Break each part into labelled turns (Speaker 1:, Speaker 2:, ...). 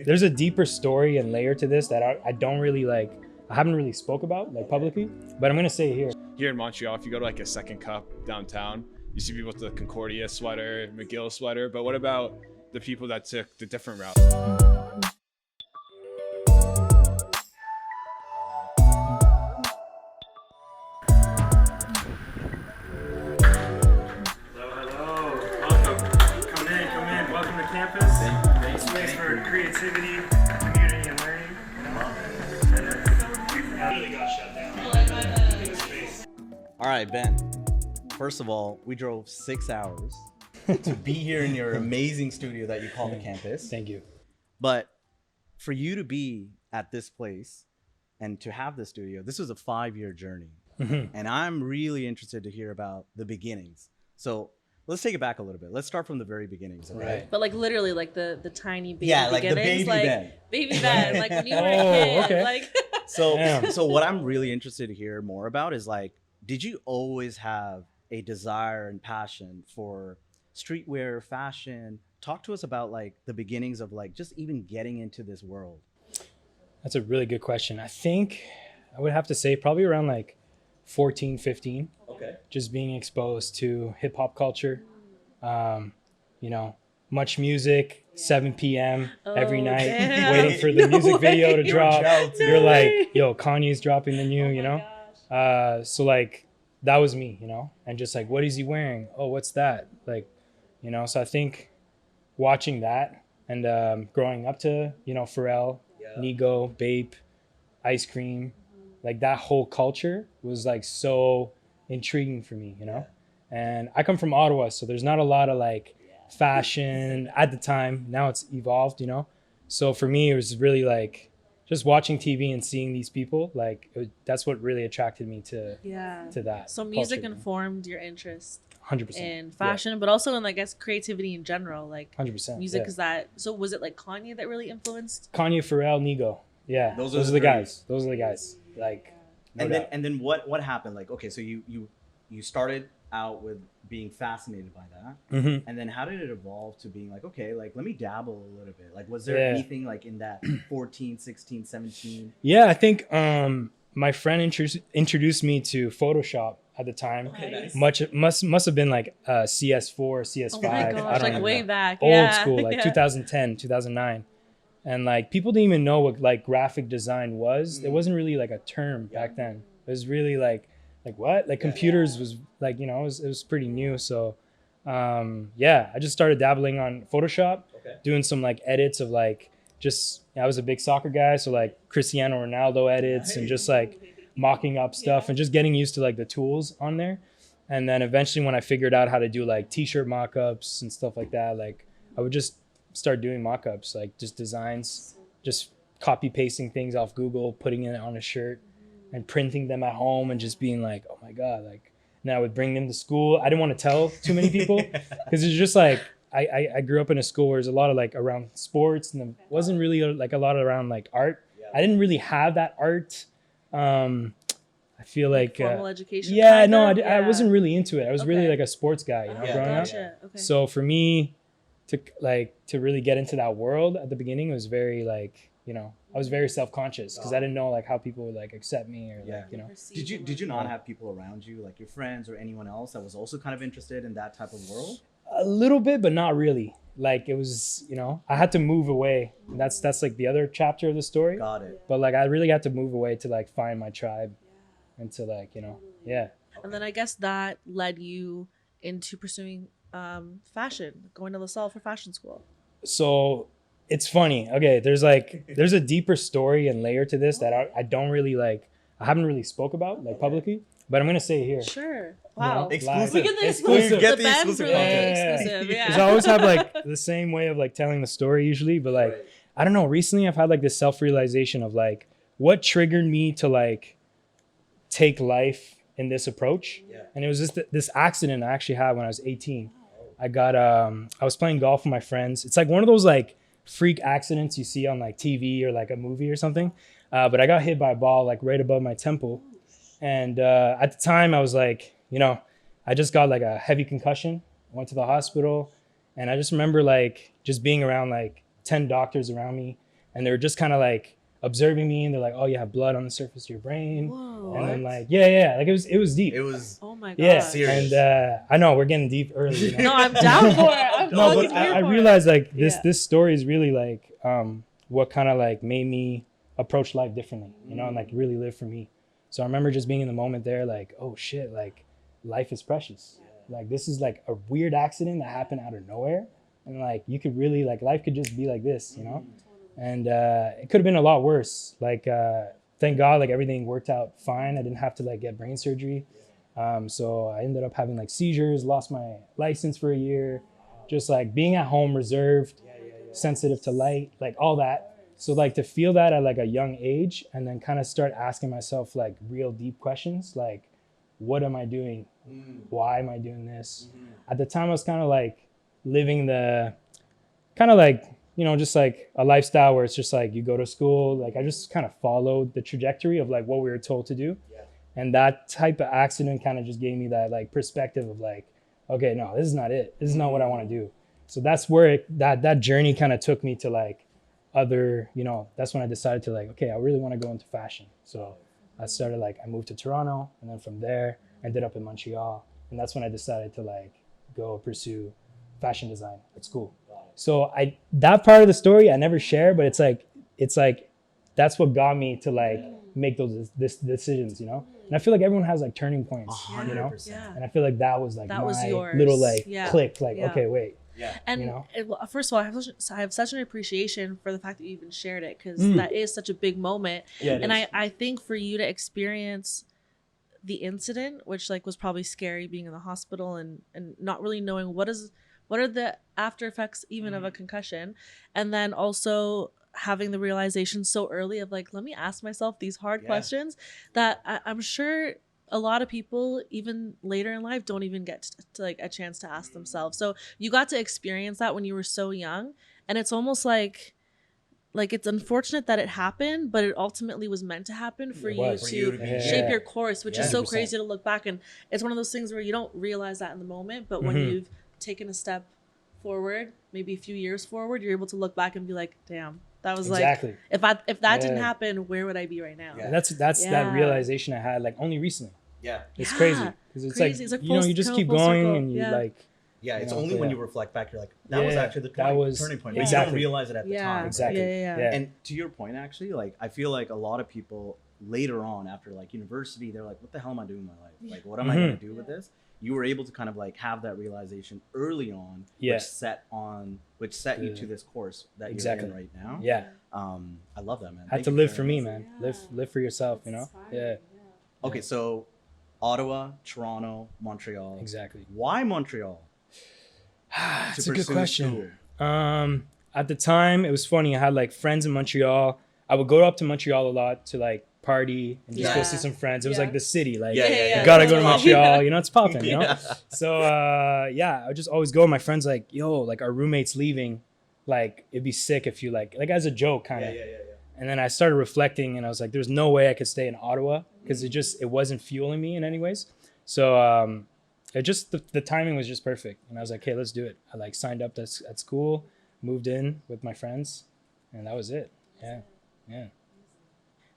Speaker 1: there's a deeper story and layer to this that I don't really like, I haven't really spoke about like publicly, but I'm gonna say it here.
Speaker 2: Here in Montreal, if you go to like a Second Cup downtown, you see people with the Concordia sweater, McGill sweater, but what about the people that took the different route?
Speaker 1: Space for creativity, community, and learning. Really got shut down. In the space.
Speaker 3: All right, Ben. First of all, we drove 6 hours to be here in your amazing studio that you call the campus.
Speaker 1: Thank you.
Speaker 3: But for you to be at this place and to have this studio, this was a 5-year journey. And I'm really interested to hear about the beginnings. So let's take it back a little bit. Let's start from the very beginnings. Okay?
Speaker 1: Right.
Speaker 4: But like literally like the tiny baby
Speaker 3: like the
Speaker 4: beginnings.
Speaker 3: baby
Speaker 4: like
Speaker 3: Ben.
Speaker 4: Baby Ben. Like when you were a kid.
Speaker 1: okay.
Speaker 4: Like
Speaker 3: So what I'm really interested to hear more about is like, did you always have a desire and passion for streetwear, fashion? Talk to us about like the beginnings of like just even getting into this world.
Speaker 1: That's a really good question. I think I would have to say probably around like 14, 15.
Speaker 3: Okay.
Speaker 1: Just being exposed to hip hop culture, you know, much music, 7 p.m. every night,
Speaker 4: damn.
Speaker 1: waiting for the music video to
Speaker 3: You were
Speaker 1: drop.
Speaker 3: jealous.
Speaker 1: You're like, yo, Kanye's dropping the new, you know?
Speaker 4: gosh.
Speaker 1: So like, that was me, you know? And just like, what is he wearing? Oh, what's that? Like, you know, so I think watching that and growing up to, you know, Pharrell, Nigo, Bape, Ice Cream, like that whole culture was like so intriguing for me, you know? And I come from Ottawa, so there's not a lot of like fashion at the time. Now it's evolved, you know? So for me, it was really like just watching TV and seeing these people, like that's what really attracted me to that.
Speaker 4: So music
Speaker 1: culture,
Speaker 4: informed your interest
Speaker 1: 100%.
Speaker 4: in fashion, but also in I guess creativity in general. Like
Speaker 1: 100%.
Speaker 4: music
Speaker 1: yeah.
Speaker 4: is that. So was it like Kanye that really influenced?
Speaker 1: Kanye, Pharrell, Nigo. Yeah,
Speaker 3: Those
Speaker 1: those
Speaker 3: are
Speaker 1: are the
Speaker 3: the
Speaker 1: guys. Those are the guys. Like, no doubt.
Speaker 3: And then what happened? Like, okay, so you started out with being fascinated by that.
Speaker 1: Mhm.
Speaker 3: And then how did it evolve to being like, okay, like let me dabble a little bit. Like was there
Speaker 1: Yeah.
Speaker 3: anything like in that 14, 16, 17?
Speaker 1: Yeah, I think my friend introduced me to Photoshop at the time.
Speaker 3: Okay,
Speaker 1: Must have been like CS4, CS5.
Speaker 4: Oh my
Speaker 1: I
Speaker 4: gosh,
Speaker 1: don't
Speaker 4: like
Speaker 1: remember.
Speaker 4: way back.
Speaker 1: Old
Speaker 4: yeah.
Speaker 1: school, like
Speaker 4: Yeah.
Speaker 1: 2010, 2009. And like people didn't even know what like graphic design was. It wasn't really like a term back then. It was really like what? Like computers was like, you know, it was pretty new. So I just started dabbling on Photoshop, doing some like edits of like just I was a big soccer guy, so like Cristiano Ronaldo edits and just like mocking up stuff and just getting used to like the tools on there. And then eventually when I figured out how to do like t-shirt mock-ups and stuff like that, like I would just start doing mock-ups, like just designs, just copy pasting things off Google, putting it on a shirt and printing them at home and just being like, oh my God, like, and I would bring them to school. I didn't want to tell too many people because it's just like, I grew up in a school where there's a lot of like around sports and there wasn't really like a lot around like art. I didn't really have that art. I feel like
Speaker 4: formal education.
Speaker 1: yeah,
Speaker 4: kind
Speaker 1: no,
Speaker 4: of?
Speaker 1: I wasn't really into it. I was really
Speaker 4: Okay.
Speaker 1: like a sports guy, you know, growing up.
Speaker 4: Gotcha. Okay.
Speaker 1: So for me to really get into that world at the beginning, it was very like, you know, I was very self-conscious because I didn't know like how people would like accept me or like, you know.
Speaker 3: Did you not have people around you, like your friends or anyone else that was also kind of interested in that type of world?
Speaker 1: A little bit, but not really. Like it was, you know, I had to move away. And that's like the other chapter of the story.
Speaker 3: Got it.
Speaker 1: But like I really had to move away to like find my tribe and to like, you know, yeah.
Speaker 4: And then I guess that led you into pursuing fashion, going to LaSalle for fashion school.
Speaker 1: So it's funny. Okay, there's a deeper story and layer to this that I don't really like. I haven't really spoke about like publicly, but I'm gonna say it here.
Speaker 4: Sure. Wow.
Speaker 3: Exclusive.
Speaker 4: We get the
Speaker 1: Exclusive.
Speaker 4: exclusive.
Speaker 3: Get
Speaker 4: The
Speaker 3: the
Speaker 4: Ben
Speaker 3: exclusive
Speaker 4: Brûlé
Speaker 3: content.
Speaker 4: exclusive.
Speaker 1: Because
Speaker 4: Yeah.
Speaker 1: I always have like the same way of like telling the story usually, but like I don't know. Recently, I've had like this self-realization of like what triggered me to like take life in this approach, and it was just this accident I actually had when I was 18. I was playing golf with my friends. It's like one of those like freak accidents you see on like TV or like a movie or something. But I got hit by a ball like right above my temple. And at the time I was like, you know, I just got like a heavy concussion. I went to the hospital and I just remember like just being around like 10 doctors around me. and they were just kind of like observing me, and they're like, oh, you have blood on the surface of your brain.
Speaker 4: Whoa.
Speaker 1: And then like like it was deep.
Speaker 3: It was
Speaker 4: Oh my god.
Speaker 1: Yeah,
Speaker 3: serious.
Speaker 1: and I know we're getting deep early. You know?
Speaker 4: No, I'm down for it. I'm
Speaker 1: No,
Speaker 4: fucking
Speaker 1: but
Speaker 4: here
Speaker 1: I
Speaker 4: for it.
Speaker 1: realized like
Speaker 4: Yeah.
Speaker 1: this story is really like what kind of like made me approach life differently, you know, and like really live for me. So I remember just being in the moment there, like, oh shit, like life is precious. Like this is like a weird accident that happened out of nowhere, and like you could really like life could just be like this, you know. And it could have been a lot worse. Like thank God, like everything worked out fine. I didn't have to like get brain surgery. So I ended up having like seizures, lost my license for a year, just like being at home, reserved, sensitive to light, like all that. So like to feel that at like a young age, and then kind of start asking myself like real deep questions, like what am I doing? Why am I doing this? At the time I was kind of like living the kind of like, you know, just like a lifestyle where it's just like you go to school. Like I just kind of followed the trajectory of like what we were told to do. And that type of accident kind of just gave me that like perspective of like, okay, no, this is not it. This is not what I want to do. So that's where that journey kind of took me to like other, you know, that's when I decided to like, okay, I really want to go into fashion. So I started like, I moved to Toronto, and then from there I ended up in Montreal. And that's when I decided to like go pursue fashion design at school. So that part of the story I never share, but it's like that's what got me to like make those decisions, you know. And I feel like everyone has like turning points, you know.
Speaker 3: 100%.
Speaker 4: Yeah.
Speaker 1: And I feel like that was like
Speaker 4: That
Speaker 1: my
Speaker 4: was yours.
Speaker 1: little like
Speaker 4: Yeah.
Speaker 1: click, like
Speaker 4: Yeah.
Speaker 1: okay, wait,
Speaker 4: And
Speaker 1: you know?
Speaker 4: well, first of all, I have such an appreciation for the fact that you even shared it, because
Speaker 1: Mm.
Speaker 4: that is such a big moment.
Speaker 1: Yeah, it
Speaker 4: And
Speaker 1: is.
Speaker 4: I think for you to experience the incident, which like was probably scary, being in the hospital and not really knowing what are the after effects even of a concussion, and then also having the realization so early of like, let me ask myself these hard questions that I'm sure a lot of people even later in life don't even get to like a chance to ask themselves. So you got to experience that when you were so young, and it's almost like it's unfortunate that it happened, but it ultimately was meant to happen for
Speaker 1: It
Speaker 4: you
Speaker 1: was.
Speaker 3: For
Speaker 4: to
Speaker 3: you to be
Speaker 4: shape
Speaker 1: Yeah.
Speaker 4: your course, which is
Speaker 1: 100%.
Speaker 4: so crazy to look back. And it's one of those things where you don't realize that in the moment, but when
Speaker 1: Mhm.
Speaker 4: you've taken a step forward, maybe a few years forward, you're able to look back and be like, damn, that was
Speaker 1: Exactly.
Speaker 4: like, if that didn't
Speaker 1: Yeah.
Speaker 4: happen, where would I be right now?
Speaker 3: Yeah.
Speaker 1: And that's
Speaker 4: Yeah.
Speaker 1: that realization I had like only recently.
Speaker 3: Yeah.
Speaker 1: It's
Speaker 4: Yeah.
Speaker 1: crazy because it's
Speaker 4: Crazy. It's
Speaker 1: like
Speaker 4: like
Speaker 1: you know
Speaker 4: full-
Speaker 1: you just
Speaker 4: kind of
Speaker 1: keep
Speaker 4: full
Speaker 1: going
Speaker 4: circle.
Speaker 1: and you
Speaker 4: Yeah.
Speaker 1: like
Speaker 3: Yeah, it's
Speaker 1: You know,
Speaker 3: only when
Speaker 1: yeah.
Speaker 3: you reflect back, you're like, that was
Speaker 1: Yeah,
Speaker 3: actually the
Speaker 1: that was-
Speaker 3: turning point.
Speaker 4: Yeah.
Speaker 3: But you don't
Speaker 1: Exactly.
Speaker 3: realize it at the
Speaker 4: Yeah.
Speaker 3: time. right?
Speaker 1: exactly
Speaker 4: Yeah.
Speaker 3: And to your point, actually, like I feel like a lot of people later on after like university, they're like, what the hell am I doing with my life? Like, what am I going to do with this? You were able to kind of like have that realization early on,
Speaker 1: Yeah.
Speaker 3: which set you
Speaker 1: Yeah.
Speaker 3: to this course that
Speaker 1: Exactly.
Speaker 3: you're in right now.
Speaker 1: yeah.
Speaker 3: I love that, man.
Speaker 1: Had
Speaker 3: Thank
Speaker 1: to
Speaker 3: you
Speaker 1: live
Speaker 3: sharing
Speaker 1: for me,
Speaker 3: this.
Speaker 1: man.
Speaker 4: Yeah.
Speaker 1: Live for yourself, you know. Yeah,
Speaker 3: Okay, so Ottawa, Toronto, Montreal.
Speaker 1: exactly.
Speaker 3: Why Montreal?
Speaker 1: That's
Speaker 3: to
Speaker 1: a good
Speaker 3: pursue
Speaker 1: question.
Speaker 3: school?
Speaker 1: At the time, it was funny. I had like friends in Montreal. I would go up to Montreal a lot to like party and just go
Speaker 4: Yeah.
Speaker 1: see some friends. It was
Speaker 4: Yeah.
Speaker 1: like the city. Like
Speaker 3: Yeah, yeah, yeah.
Speaker 1: you gotta go to
Speaker 4: totally.
Speaker 1: Montreal. You know, it's popping. You know.
Speaker 3: Yeah.
Speaker 1: So yeah, I would just always go. My friends like, yo, like our roommate's leaving. Like it'd be sick if you like as a joke kind of.
Speaker 3: Yeah.
Speaker 1: And then I started reflecting, and I was like, there's no way I could stay in Ottawa because it wasn't fueling me in any ways. So it just the timing was just perfect, and I was like, hey, let's do it. I like signed up at school, moved in with my friends, and that was it. Yeah.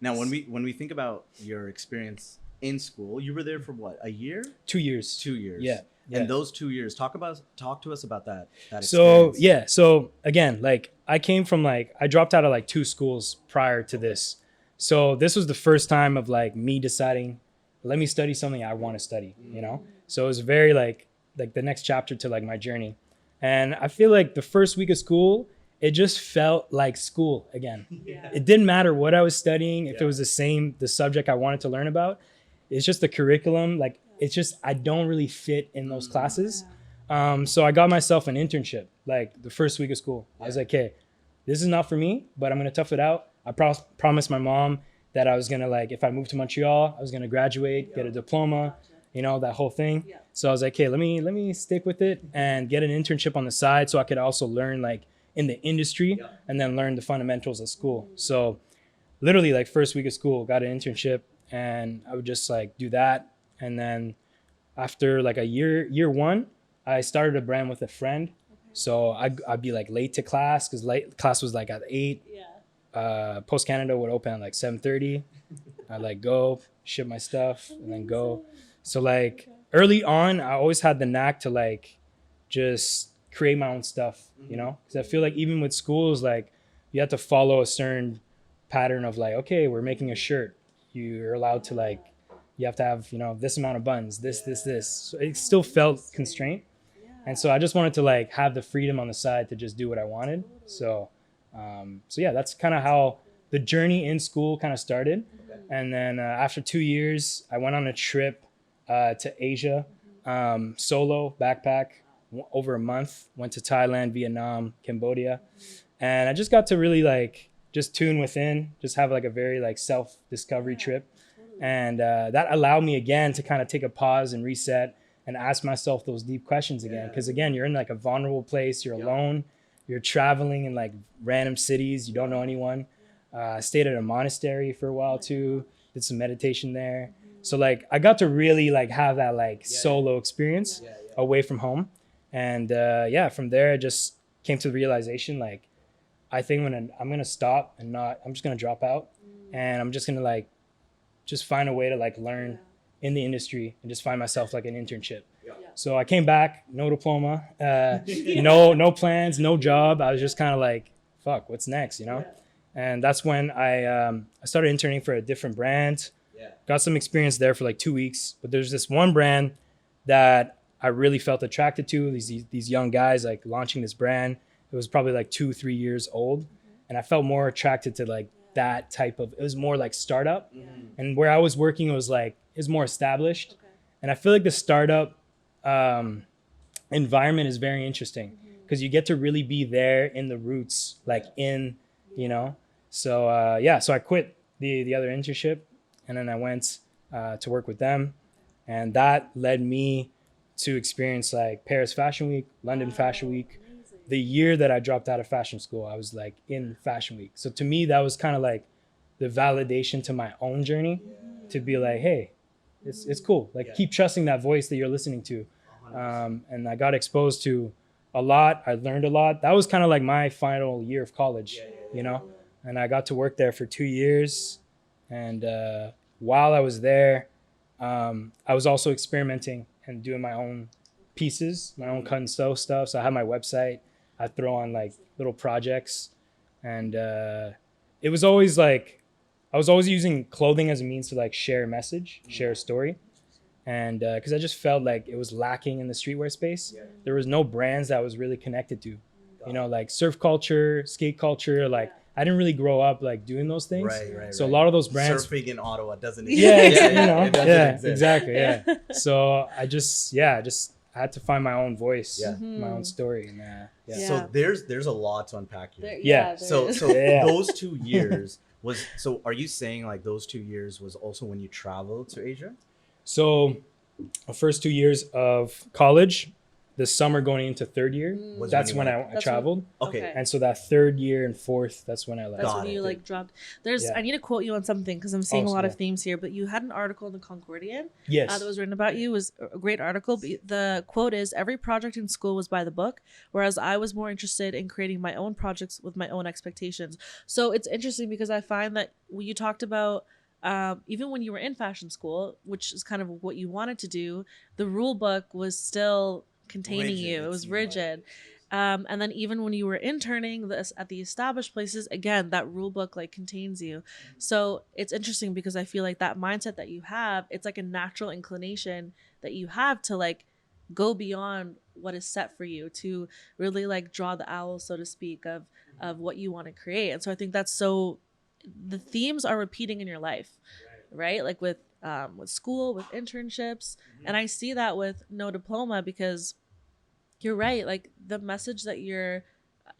Speaker 3: Now, when we think about your experience in school, you were there for what, a year?
Speaker 1: 2 years.
Speaker 3: 2 years.
Speaker 1: Yeah.
Speaker 3: And those 2 years, talk to us about that.
Speaker 1: So
Speaker 3: experience.
Speaker 1: yeah, so again, like I came from like I dropped out of like 2 schools prior to this, so this was the first time of like me deciding, let me study something I want to study, you know. So it was very like the next chapter to like my journey, and I feel like the first week of school, it just felt like school again. It didn't matter what I was studying, if it was the subject I wanted to learn about. It's just the curriculum, like it's just I don't really fit in those classes. So I got myself an internship like the first week of school. I was like, okay, this is not for me, but I'm gonna tough it out. I promised my mom that I was gonna like, if I moved to Montreal, I was gonna graduate, get a diploma, you know, that whole thing. So I was like, okay, let me stick with it and get an internship on the side so I could also learn like in the industry and then learn the fundamentals of school. So literally like first week of school, got an internship, and I would just like do that. And then after like a year one, I started a brand with a friend. So I'd be like late to class because class was like at 8. Post Canada would open at like 7:30. I'd like go ship my stuff and then go. So like early on, I always had the knack to like just create my own stuff, you know, because I feel like even with schools, like you have to follow a certain pattern of like, okay, we're making a shirt. You're allowed to like, you have to have, you know, this amount of buttons, this. So it still felt constrained. And so I just wanted to like have the freedom on the side to just do what I wanted. So yeah, that's kind of how the journey in school kind of started. And then after 2 years, I went on a trip to Asia, solo backpack over a month, went to Thailand, Vietnam, Cambodia. And I just got to really like just tune within, just have like a very like self-discovery trip. And that allowed me again to kind of take a pause and reset and ask myself those deep questions again. Because again, you're in like a vulnerable place, you're alone, you're traveling in like random cities, you don't know anyone. I stayed at a monastery for a while too, did some meditation there. So like I got to really like have that like solo experience away from home. And from there I just came to the realization like, I think I'm gonna stop and I'm just gonna drop out and I'm just gonna like, just find a way to like learn in the industry and just find myself like an internship. So I came back, no diploma, no plans, no job. I was just kind of like, fuck, what's next, you know? And that's when I started interning for a different brand. Got some experience there for like 2 weeks, but there's this one brand that I really felt attracted to. These young guys like launching this brand. It was probably like 2-3 years old, and I felt more attracted to like that type of. It was more like startup, and where I was working it was more established, and I feel like the startup environment is very interesting because you get to really be there in the roots, like in, you know. So so I quit the other internship, and then I went to work with them, and that led me to experience like Paris Fashion Week, London Fashion Week. The year that I dropped out of fashion school, I was like in Fashion Week. So to me, that was kind of like the validation to my own journey to be like, hey, it's cool. Like keep trusting that voice that you're listening to. And I got exposed to a lot. I learned a lot. That was kind of like my final year of college, you know? And I got to work there for 2 years. And while I was there, I was also experimenting and doing my own pieces, my own cut and sew stuff. So I had my website. I throw on like little projects, and it was always like I was always using clothing as a means to like share a message, share a story, and because I just felt like it was lacking in the streetwear space. There was no brands that I was really connected to, you know, like surf culture, skate culture. Like I didn't really grow up like doing those things. So a lot of those brands.
Speaker 3: Surfing in Ottawa doesn't
Speaker 1: exist. Exactly. So I just I had to find my own voice, my own story, and
Speaker 3: So there's a lot to unpack here. So those 2 years so are you saying like those 2 years was also when you traveled to Asia?
Speaker 1: So the first 2 years of college, the summer going into third year, that's when I traveled.
Speaker 3: Okay.
Speaker 1: And so that third year and fourth, that's when I left.
Speaker 4: That's when you like dropped. I need to quote you on something because I'm seeing a lot of themes here, but you had an article in the Concordian that was written about you. It was a great article. The quote is, every project in school was by the book, whereas I was more interested in creating my own projects with my own expectations. So it's interesting because I find that when you talked about even when you were in fashion school, which is kind of what you wanted to do, the rule book was still containing you. It was rigid. And then even when you were interning at the established places, again, that rule book like contains you. So it's interesting because I feel like that mindset that you have, it's like a natural inclination that you have to like go beyond what is set for you, to really like draw the owl, so to speak, of what you want to create. And so I think that's so, the themes are repeating in your life, right? Like with school, with internships. And I see that with No Diploma because you're right. Like the message that you're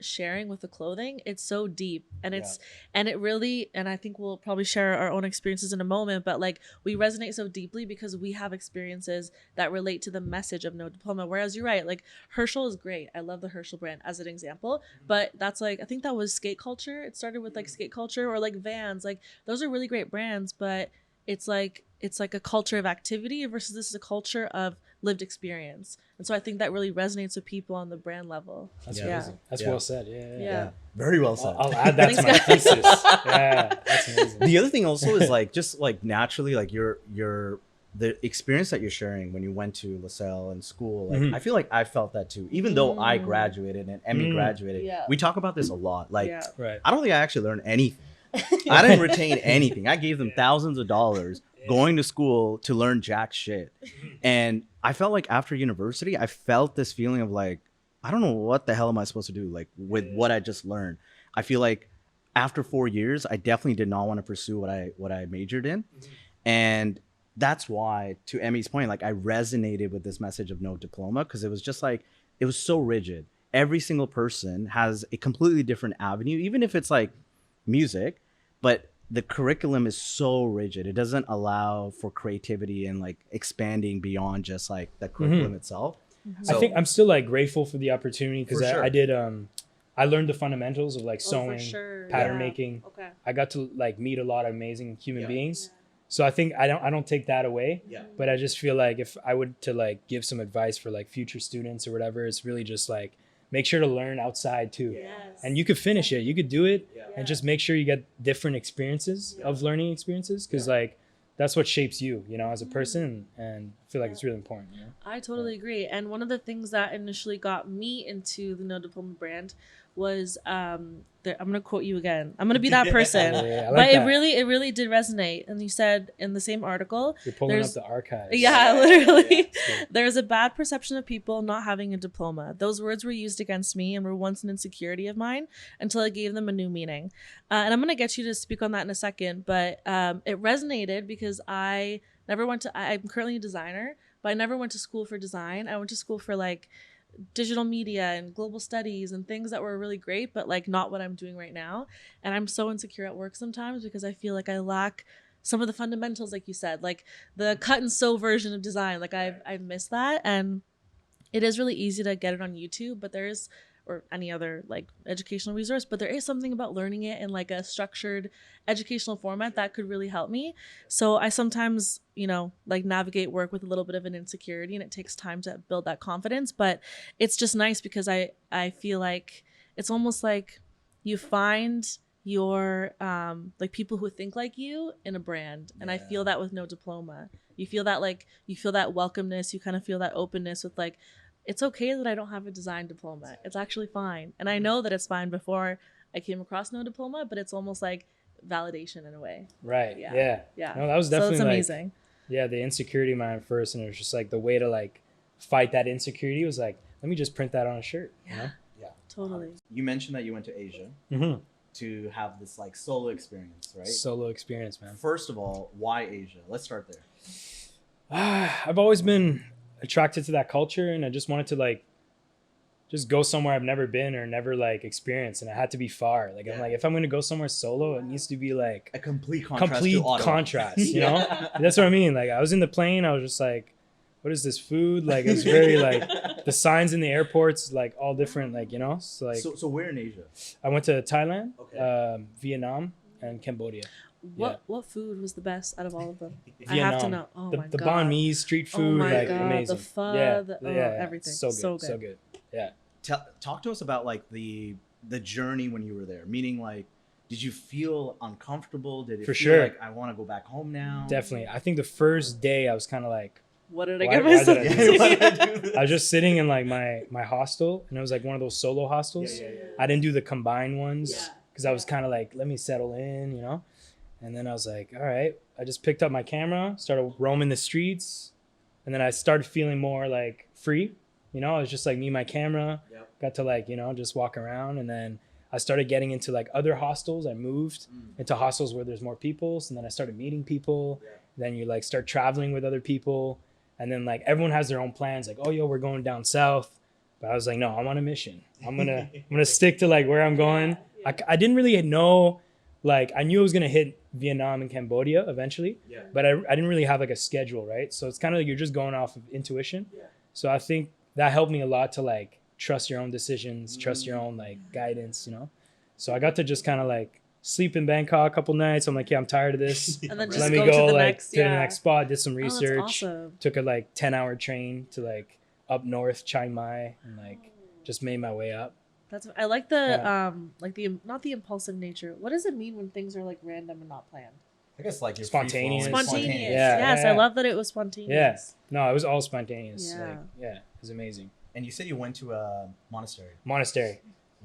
Speaker 4: sharing with the clothing, it's so deep, and it really, and I think we'll probably share our own experiences in a moment, but like we resonate so deeply because we have experiences that relate to the message of No Diploma. Whereas you're right, like Herschel is great. I love the Herschel brand as an example, but that's like, I think that was skate culture. It started with like skate culture, or like Vans. Like those are really great brands, but it's like a culture of activity versus this is a culture of lived experience. And so I think that really resonates with people on the brand level.
Speaker 1: That's
Speaker 3: Yeah.
Speaker 1: amazing. That's
Speaker 3: Yeah.
Speaker 1: well said. Yeah.
Speaker 4: Yeah.
Speaker 3: Very well said.
Speaker 1: I'll add that to my
Speaker 4: Thanks,
Speaker 1: thesis. Yeah, that's amazing.
Speaker 3: The other thing also is like just like naturally like your the experience that you're sharing when you went to LaSalle and school, like I feel like I felt that too, even though I graduated and Emmy graduated.
Speaker 4: Yeah.
Speaker 3: We talk about this a lot. Like
Speaker 4: Yeah.
Speaker 1: Right.
Speaker 3: I don't think I actually learned anything. I didn't retain anything. I gave them thousands of dollars going to school to learn jack shit. And I felt like after university, I felt this feeling of like, I don't know what the hell am I supposed to do like with what I just learned. I feel like after 4 years, I definitely did not want to pursue what I majored in. And that's why, to Emmy's point, like I resonated with this message of no diploma, because it was just like, it was so rigid. Every single person has a completely different avenue, even if it's like music, but the curriculum is so rigid. It doesn't allow for creativity and like expanding beyond just like the curriculum itself.
Speaker 1: I think I'm still like grateful for the opportunity, because
Speaker 3: For sure.
Speaker 1: I did I learned the fundamentals of like
Speaker 4: Oh, for
Speaker 1: sewing,
Speaker 4: sure.
Speaker 1: pattern
Speaker 4: Yeah.
Speaker 1: making.
Speaker 4: Okay.
Speaker 1: I got to like meet a lot of amazing human
Speaker 3: Yeah.
Speaker 1: beings. So I think I don't take that away.
Speaker 3: Yeah.
Speaker 1: But I just feel like if I would to like give some advice for like future students or whatever, it's really just like make sure to learn outside too.
Speaker 4: Yes.
Speaker 1: And you could finish it. You could do it
Speaker 3: Yeah.
Speaker 1: and just make sure you get different experiences of learning experiences, because like that's what shapes you, you know, as a person. And I feel like it's really important, you know?
Speaker 4: I totally agree. And one of the things that initially got me into the No Diploma brand was I'm gonna quote you again. I'm gonna be that person.
Speaker 1: Yeah, I
Speaker 4: But
Speaker 1: like that.
Speaker 4: it really did resonate. And you said in the same article,
Speaker 1: You're pulling
Speaker 4: there's-
Speaker 1: up the archives.
Speaker 4: yeah, literally.
Speaker 1: Yeah.
Speaker 4: There's a bad perception of people not having a diploma. Those words were used against me and were once an insecurity of mine until I gave them a new meaning. And I'm going to get you to speak on that in a second, but it resonated because I'm currently a designer, but I never went to school for design. I went to school for like digital media and global studies and things that were really great, but like not what I'm doing right now. And I'm so insecure at work sometimes because I feel like I lack some of the fundamentals, like you said, like the cut and sew version of design. Like I've missed that. And it is really easy to get it on YouTube, but there's, or any other like educational resource, but there is something about learning it in like a structured educational format that could really help me. So I sometimes, you know, like navigate work with a little bit of an insecurity, and it takes time to build that confidence, but it's just nice because I feel like it's almost like you find your like people who think like you in a brand. And I feel that with No Diploma. You feel that welcomeness, you kind of feel that openness with like, it's okay that I don't have a design diploma. It's actually fine. And I know that it's fine before I came across No Diploma, but it's almost like validation in a way.
Speaker 1: Right.
Speaker 4: Yeah.
Speaker 1: Yeah. No, that was definitely
Speaker 4: so it's
Speaker 1: like,
Speaker 4: amazing.
Speaker 1: yeah, the insecurity of mine first. And it was just like the way to like fight that insecurity was like, let me just print that on a shirt. You know?
Speaker 4: Totally.
Speaker 3: You mentioned that you went to Asia
Speaker 1: Mm-hmm.
Speaker 3: to have this like solo experience, right?
Speaker 1: Solo experience, man.
Speaker 3: First of all, why Asia? Let's start there.
Speaker 1: I've always been attracted to that culture, and I just wanted to like just go somewhere I've never been or never like experienced, and it had to be far. Like I'm like, if I'm gonna go somewhere solo, it needs to be like
Speaker 3: A complete contrast to Ottawa.
Speaker 1: contrast, you know? That's what I mean. Like I was in the plane, I was just like, what is this food? Like it's very like the signs in the airports, like all different, like, you know? So like
Speaker 3: So where in Asia?
Speaker 1: I went to Thailand,
Speaker 3: Okay.
Speaker 1: Vietnam, and Cambodia.
Speaker 4: What food was the best out of all of them? I
Speaker 1: Vietnam.
Speaker 4: have to know. Oh
Speaker 1: the
Speaker 4: my
Speaker 1: the
Speaker 4: god.
Speaker 1: banh mi, street
Speaker 4: Oh
Speaker 1: food,
Speaker 4: my
Speaker 1: like
Speaker 4: God,
Speaker 1: amazing.
Speaker 4: the pho, everything.
Speaker 1: So good,
Speaker 4: So good.
Speaker 1: so good. Yeah.
Speaker 3: Talk to us about like the journey when you were there. Meaning like, did you feel uncomfortable? Did it
Speaker 1: For
Speaker 3: feel
Speaker 1: sure.
Speaker 3: like I want to go back home now?
Speaker 1: Definitely. I think the first day I was kind of like,
Speaker 4: What did I
Speaker 1: Why-
Speaker 4: get
Speaker 1: why
Speaker 4: myself
Speaker 1: did I
Speaker 3: Yeah,
Speaker 1: do
Speaker 3: why
Speaker 4: into?
Speaker 3: did I do this?
Speaker 1: I was just sitting in like my hostel, and it was like one of those solo hostels.
Speaker 3: Yeah.
Speaker 1: I didn't do the combined ones
Speaker 4: Yeah.
Speaker 1: because I was kind of like, let me settle in, you know? And then I was like, all right. I just picked up my camera, started roaming the streets, and then I started feeling more like free. You know, it was just like me, my camera,
Speaker 3: Yep.
Speaker 1: got to like, you know, just walk around. And then I started getting into like other hostels. I moved into hostels where there's more people. So then I started meeting people.
Speaker 3: Yeah.
Speaker 1: Then you like start traveling with other people. And then like everyone has their own plans. Like, oh, yo, we're going down south. But I was like, no, I'm on a mission. I'm gonna stick to like where I'm going. I didn't really know, like I knew I was gonna hit Vietnam and Cambodia eventually,
Speaker 3: Yeah.
Speaker 1: but I didn't really have like a schedule, right? So it's kind of like you're just going off of intuition.
Speaker 3: Yeah.
Speaker 1: So I think that helped me a lot to like trust your own decisions, trust your own like guidance, you know? So I got to just kind of like sleep in Bangkok a couple nights. I'm like, yeah, I'm tired of this.
Speaker 4: And then just
Speaker 1: Let me
Speaker 4: go
Speaker 1: go
Speaker 4: to the
Speaker 1: like
Speaker 4: next.
Speaker 1: to the
Speaker 4: Yeah.
Speaker 1: next spot. Did some
Speaker 4: Oh, that's
Speaker 1: research.
Speaker 4: awesome.
Speaker 1: Took a like 10-hour train to like up north Chiang Mai and like just made my way up.
Speaker 4: I like the
Speaker 1: Yeah.
Speaker 4: like the not the impulsive nature. What does it mean when things are like random and not planned?
Speaker 3: I guess like you're
Speaker 1: Spontaneous.
Speaker 3: free-flowing.
Speaker 4: Spontaneous.
Speaker 1: Yeah,
Speaker 4: Yes,
Speaker 1: yeah,
Speaker 4: I
Speaker 1: yeah.
Speaker 4: love that it was spontaneous.
Speaker 1: Yeah. No, it was all spontaneous.
Speaker 4: Yeah.
Speaker 1: Like, yeah, it was amazing.
Speaker 3: And you said you went to a monastery.
Speaker 1: Monastery.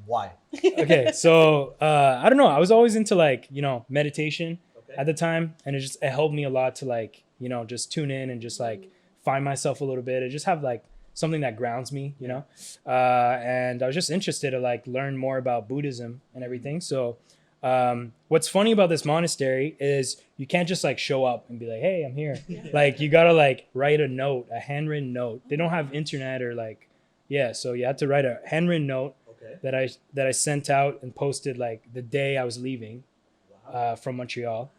Speaker 3: Why?
Speaker 1: Okay, so I don't know. I was always into like, you know, meditation at the time, and it helped me a lot to like, you know, just tune in and just like find myself a little bit and just have like something that grounds me, you know. And I was just interested to like learn more about Buddhism and everything. So what's funny about this monastery is you can't just like show up and be like, hey, I'm here. Like you gotta like write a note, a handwritten note. They don't have internet or like, yeah, so you had to write a handwritten note that I sent out and posted like the day I was leaving from Montreal.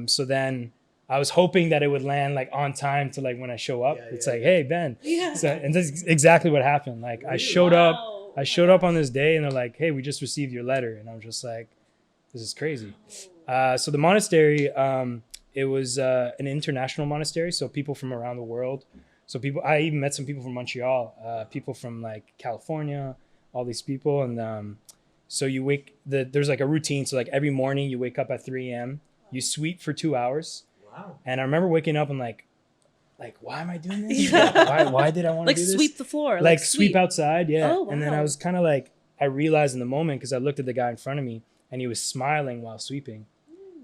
Speaker 1: So then I was hoping that it would land like on time to like when I show up. It's like, hey, Ben.
Speaker 4: Yeah.
Speaker 1: So, and this is exactly what happened. Like I showed up on this day and they're like, hey, we just received your letter. And I'm just like, this is crazy. So the monastery, it was an international monastery. So people from around the world. So I even met some people from Montreal, people from like California, all these people. And so there's like a routine. So like every morning you wake up at 3 a.m., you sweep for 2 hours.
Speaker 3: Wow.
Speaker 1: And I remember waking up and like, why am I doing this?
Speaker 4: Yeah.
Speaker 1: Why did I want to
Speaker 4: Like
Speaker 1: do this?
Speaker 4: sweep the floor.
Speaker 1: Like sweep outside, yeah.
Speaker 4: Oh,
Speaker 1: And then I
Speaker 4: wow.
Speaker 1: was kind of like, I realized in the moment because I looked at the guy in front of me and he was smiling while sweeping.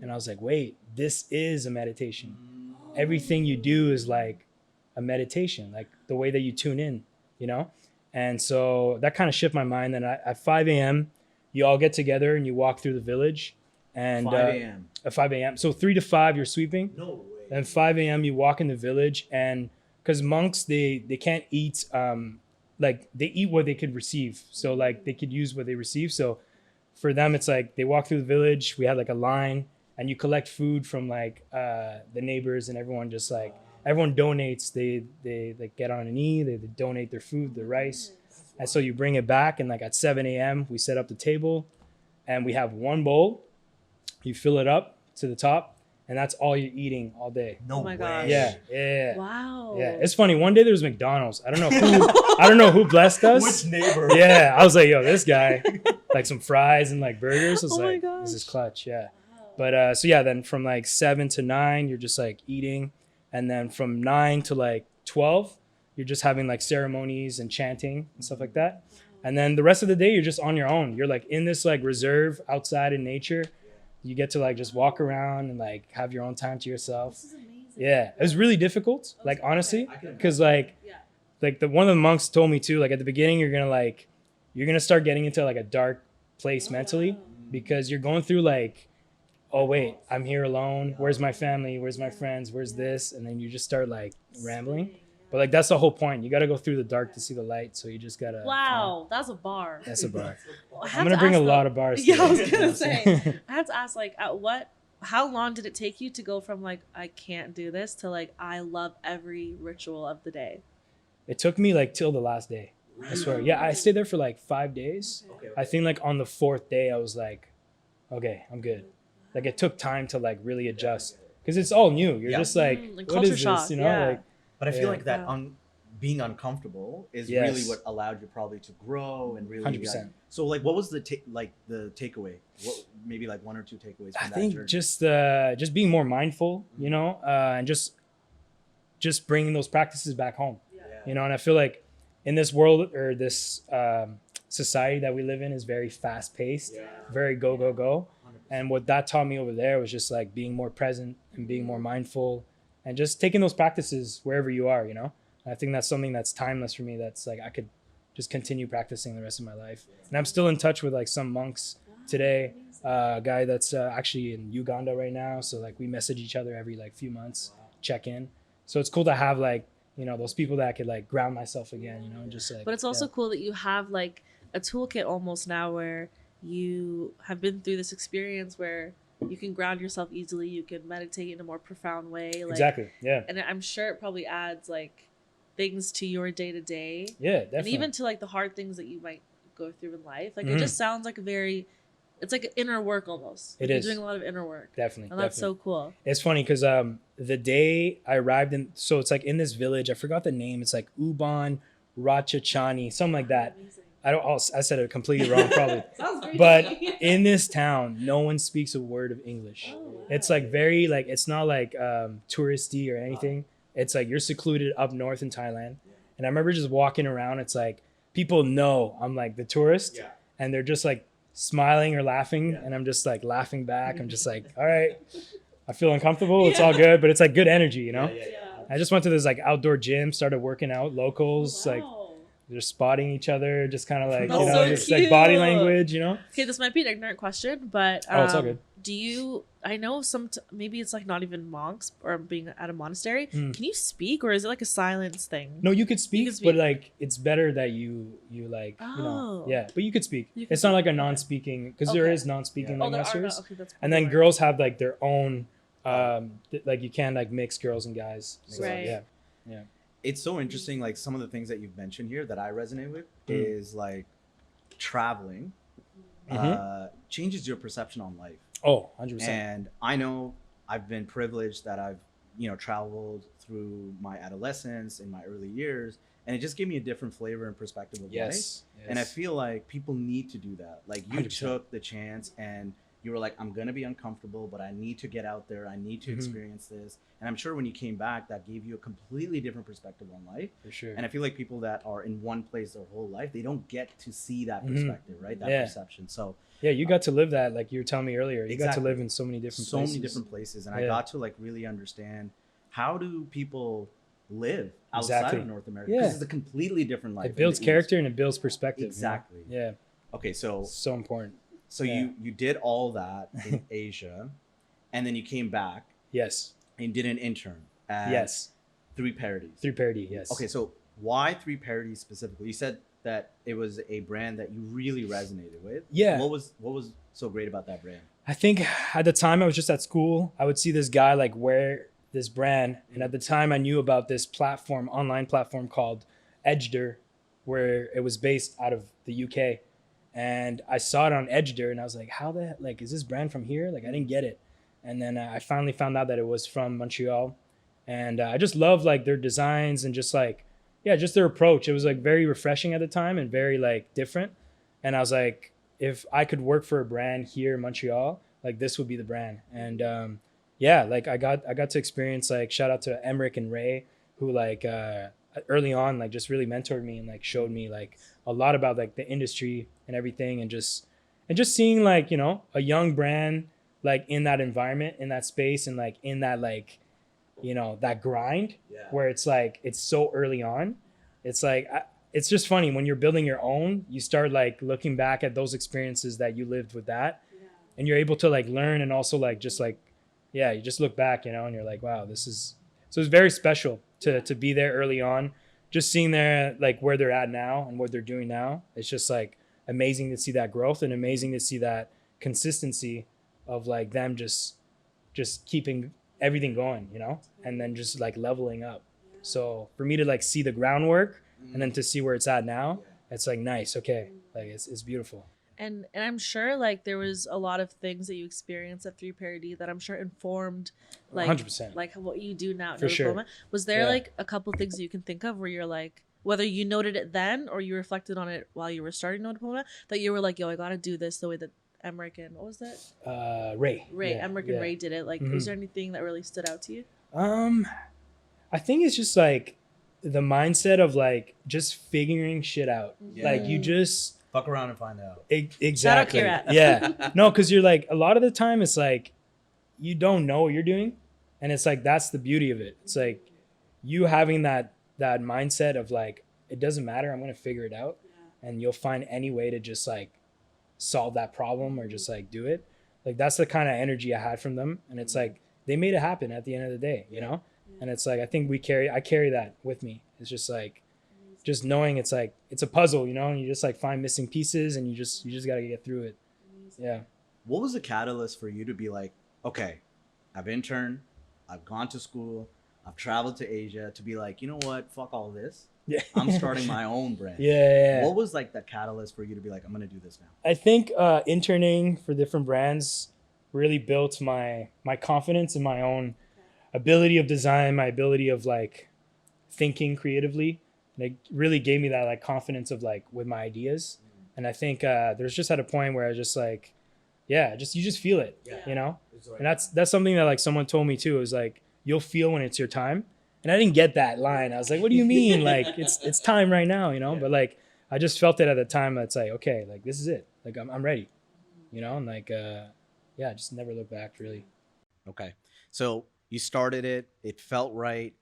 Speaker 1: And I was like, wait, this is a meditation. Everything you do is like a meditation, like the way that you tune in, you know? And so that kind of shifted my mind. Then at 5 a.m., you all get together and you walk through the village. And
Speaker 3: 5 a.m.
Speaker 1: At 5 a.m. So 3 to 5, you're sweeping.
Speaker 3: No way.
Speaker 1: And 5 a.m. you walk in the village, and because monks they can't eat like they eat what they could receive, so like they could use what they receive. So for them it's like they walk through the village, we had like a line, and you collect food from like the neighbors, and everyone just like everyone donates. They like get on a knee, they donate their food, their rice, and so you bring it back, and like at 7 a.m. we set up the table, and we have one bowl, you fill it up to the top. And that's all you're eating all day.
Speaker 3: No
Speaker 4: Oh my
Speaker 3: way.
Speaker 4: gosh.
Speaker 1: Yeah.
Speaker 4: Wow.
Speaker 1: Yeah. It's funny. One day there was McDonald's. I don't know who blessed us.
Speaker 3: Which neighbor?
Speaker 1: Yeah. I was like, yo, this guy, like some fries and like burgers. I was
Speaker 4: Oh my
Speaker 1: like,
Speaker 4: gosh.
Speaker 1: this is clutch. Yeah. But so yeah, then from like 7 to 9, you're just like eating. And then from 9 to like 12, you're just having like ceremonies and chanting and stuff like that. And then the rest of the day, you're just on your own. You're like in this like reserve outside in nature. You get to like just walk around and like have your own time to yourself.
Speaker 4: This is amazing.
Speaker 1: Yeah, it was really difficult, like honestly,
Speaker 3: I can
Speaker 1: because like
Speaker 4: Yeah.
Speaker 1: one of the monks told me too, like at the beginning you're gonna start getting into like a dark place mentally, because you're going through like, oh wait, I'm here alone, where's my family, where's my friends, where's this, and then you just start like rambling. But like that's the whole point, you got to go through the dark to see the light, so you just gotta
Speaker 4: Wow, that's a bar.
Speaker 1: that's a bar.
Speaker 4: I have
Speaker 1: I'm gonna
Speaker 4: to
Speaker 1: bring a
Speaker 4: ask,
Speaker 1: lot
Speaker 4: though-
Speaker 1: of bars
Speaker 4: Yeah, I was
Speaker 1: today.
Speaker 4: gonna say. I have to ask, like, how long did it take you to go from like I can't do this to like I love every ritual of the day?
Speaker 1: It took me like till the last day, I swear. Yeah, I stayed there for like 5 days. I think like on the 4th day I was like, okay, I'm good. Like it took time to like really adjust, because it's all new. You're
Speaker 3: Yeah.
Speaker 1: just like,
Speaker 4: Like
Speaker 1: what
Speaker 4: culture
Speaker 1: is
Speaker 4: shock,
Speaker 1: this, you know?
Speaker 4: yeah.
Speaker 1: Like
Speaker 3: But I feel
Speaker 1: Yeah.
Speaker 3: like that
Speaker 4: Wow.
Speaker 3: being uncomfortable is
Speaker 1: Yes.
Speaker 3: really what allowed you probably to grow and really.
Speaker 1: 100%.
Speaker 3: Like, so like, what was the takeaway? What maybe like 1 or 2 takeaways from
Speaker 1: I
Speaker 3: that
Speaker 1: think
Speaker 3: journey?
Speaker 1: just being more mindful, you know, and just bringing those practices back home, you know. And I feel like in this world, or this society that we live in, is very fast paced, very go. And what that taught me over there was just like being more present and being more mindful, and just taking those practices wherever you are, you know. And I think that's something that's timeless for me. That's like I could just continue practicing the rest of my life. And I'm still in touch with like some monks today. A guy that's actually in Uganda right now. So like we message each other every like few months, check in. So it's cool to have like, you know, those people that I could like ground myself again, you know, and just like.
Speaker 4: But it's also
Speaker 1: yeah.
Speaker 4: cool that you have like a toolkit almost now where you have been through this experience where you can ground yourself easily, you can meditate in a more profound way. Like,
Speaker 1: Exactly. Yeah.
Speaker 4: And I'm sure it probably adds like things to your day to day.
Speaker 1: Yeah, definitely.
Speaker 4: And even to like the hard things that you might go through in life. Like
Speaker 1: Mhm.
Speaker 4: it just sounds like a very it's like inner work almost.
Speaker 1: It
Speaker 4: Like
Speaker 1: is.
Speaker 4: You're doing a lot of inner work.
Speaker 1: Definitely.
Speaker 4: And that's
Speaker 1: definitely.
Speaker 4: so cool.
Speaker 1: It's funny because the day I arrived in, so it's like in this village, I forgot the name. It's like Uban Ratchathani, something like that. I said it completely wrong probably.
Speaker 4: Sounds great.
Speaker 1: But in this town, no one speaks a word of English.
Speaker 4: Oh, wow.
Speaker 1: It's like very like, it's not like touristy or anything. It's like you're secluded up north in Thailand. And I remember just walking around. It's like people know I'm like the tourist, and they're just like smiling or laughing, and I'm just like laughing back. I'm just like, all right, I feel uncomfortable. It's all good, but it's like good energy, you know. I just went to this like outdoor gym, started working out. Locals like they're spotting each other, just kind of like
Speaker 4: That's
Speaker 1: you know,
Speaker 4: so
Speaker 1: just like body
Speaker 4: cute.
Speaker 1: language, you know.
Speaker 4: Okay, this might be an ignorant question, but
Speaker 1: Oh, it's all good.
Speaker 4: do you? I know maybe it's like not even monks or being at a monastery. Can you speak, or is it like a silence thing?
Speaker 1: No, you could speak,
Speaker 4: can speak.
Speaker 1: but like it's better that you like you know,
Speaker 4: Oh.
Speaker 1: yeah. But you could speak.
Speaker 4: You can
Speaker 1: It's not like a
Speaker 4: speak, okay.
Speaker 1: non-speaking because there
Speaker 4: Okay.
Speaker 1: is non-speaking
Speaker 4: Oh, there are
Speaker 1: monasteries.
Speaker 4: okay, that's
Speaker 1: And then
Speaker 4: cooler.
Speaker 1: girls have like their own like you can like mix girls and guys. So,
Speaker 4: Right.
Speaker 1: yeah.
Speaker 3: It's so interesting. Like some of the things that you've mentioned here that I resonate with is like traveling changes your perception on life.
Speaker 1: Oh, 100%.
Speaker 3: And I know I've been privileged that I've, traveled through my adolescence and my early years, and it just gave me a different flavor and perspective of life.
Speaker 1: Yes.
Speaker 3: And I feel like people need to do that. Like you
Speaker 1: 100%.
Speaker 3: took the chance and you were like, I'm going to be uncomfortable, but I need to get out there. I need to experience this. And I'm sure when you came back, that gave you a completely different perspective on life.
Speaker 1: For sure.
Speaker 3: And I feel like people that are in one place their whole life, they don't get to see that perspective, right? That
Speaker 1: Yeah.
Speaker 3: perception. So
Speaker 1: Yeah, you got to live that, like you were telling me earlier. You got to
Speaker 3: Exactly.
Speaker 1: live in so many different places.
Speaker 3: And I got to like really understand, how do people live outside
Speaker 1: Exactly.
Speaker 3: of North America?
Speaker 1: Yeah.
Speaker 3: Because it's a completely different life.
Speaker 1: It builds
Speaker 3: in the East.
Speaker 1: character and it builds perspective. you know?
Speaker 3: Exactly.
Speaker 1: Yeah.
Speaker 3: Okay, so
Speaker 1: So important.
Speaker 3: you did all that in Asia, and then you came back
Speaker 1: Yes.
Speaker 3: and did an intern at
Speaker 1: Yes.
Speaker 3: 3 Parodies.
Speaker 1: 3 Parody. Yes.
Speaker 3: Okay, so why 3 Parodies specifically? You said that it was a brand that you really resonated with.
Speaker 1: Yeah.
Speaker 3: What was so great about that brand?
Speaker 1: I think at the time I was just at school. I would see this guy like wear this brand, and at the time I knew about this platform, online platform called Edgeder, where it was based out of the UK. And I saw it on Edgeder, and I was like, "How the heck? Like, is this brand from here?" Like, I didn't get it. And then I finally found out that it was from Montreal, and I just love like their designs and just like, yeah, just their approach. It was like very refreshing at the time and very like different. And I was like, if I could work for a brand here in Montreal, like this would be the brand. And yeah, like I got to experience, like, shout out to Emmerich and Ray, who like early on like just really mentored me and like showed me like a lot about like the industry and everything, and just seeing like, you know, a young brand like in that environment, in that space, and like in that like, you know, that grind where it's like it's so early on. It's like it's just funny when you're building your own, you start like looking back at those experiences that you lived with that, and you're able to like learn, and also like just like, yeah, you just look back, you know, and you're like, wow, this is, so it's very special to be there early on. Just seeing their like where they're at now and what they're doing now, it's just like amazing to see that growth, and amazing to see that consistency of like them just keeping everything going, you know, and then just like leveling up. So for me to like see the groundwork and then to see where it's at now, it's like nice. Okay, like it's beautiful.
Speaker 4: And I'm sure like there was a lot of things that you experienced at 3 Parody that I'm sure informed like
Speaker 1: 100%.
Speaker 4: like what you do now at
Speaker 1: For
Speaker 4: No
Speaker 1: sure.
Speaker 4: Diploma. Was there
Speaker 1: Yeah.
Speaker 4: like a couple things that you can think of where you're like, whether you noted it then or you reflected on it while you were starting No Diploma, that you were like, yo, I gotta do this the way that Emmerich and what was that?
Speaker 1: Ray.
Speaker 4: Emmerich and Ray did it. Like, was there anything that really stood out to you?
Speaker 1: I think it's just like the mindset of like just figuring shit out. Like you just
Speaker 3: Fuck around and find out.
Speaker 1: exactly.
Speaker 4: Shout out Kirat.
Speaker 1: Yeah. No, because you're like, a lot of the time it's like you don't know what you're doing, and it's like that's the beauty of it. It's like you having that mindset of like, it doesn't matter, I'm gonna figure it out, and you'll find any way to just like solve that problem or just like do it. Like that's the kind of energy I had from them, and it's like they made it happen at the end of the day, you know. And it's like I think I carry that with me. It's just like just knowing it's like it's a puzzle, you know, and you just like find missing pieces, and you just got to get through it. Yeah.
Speaker 3: What was the catalyst for you to be like, okay, I've interned, I've gone to school, I've traveled to Asia, to be like, you know what, fuck all this.
Speaker 1: Yeah.
Speaker 3: I'm starting my own brand.
Speaker 1: Yeah.
Speaker 3: What was like the catalyst for you to be like, I'm gonna do this now?
Speaker 1: I think interning for different brands really built my confidence in my own ability of design, my ability of like thinking creatively. And it really gave me that like confidence of like with my ideas. And I think there's just at a point where I just like, yeah, just you just feel it, you know. And that's something that like someone told me too. Is like you'll feel when it's your time. And I didn't get that line. I was like, what do you mean? Like it's time right now, you know. But like I just felt it at the time. That's like, okay, like this is it. Like I'm ready, you know. And like yeah, just never look back really.
Speaker 3: Okay. So you started it, it felt right.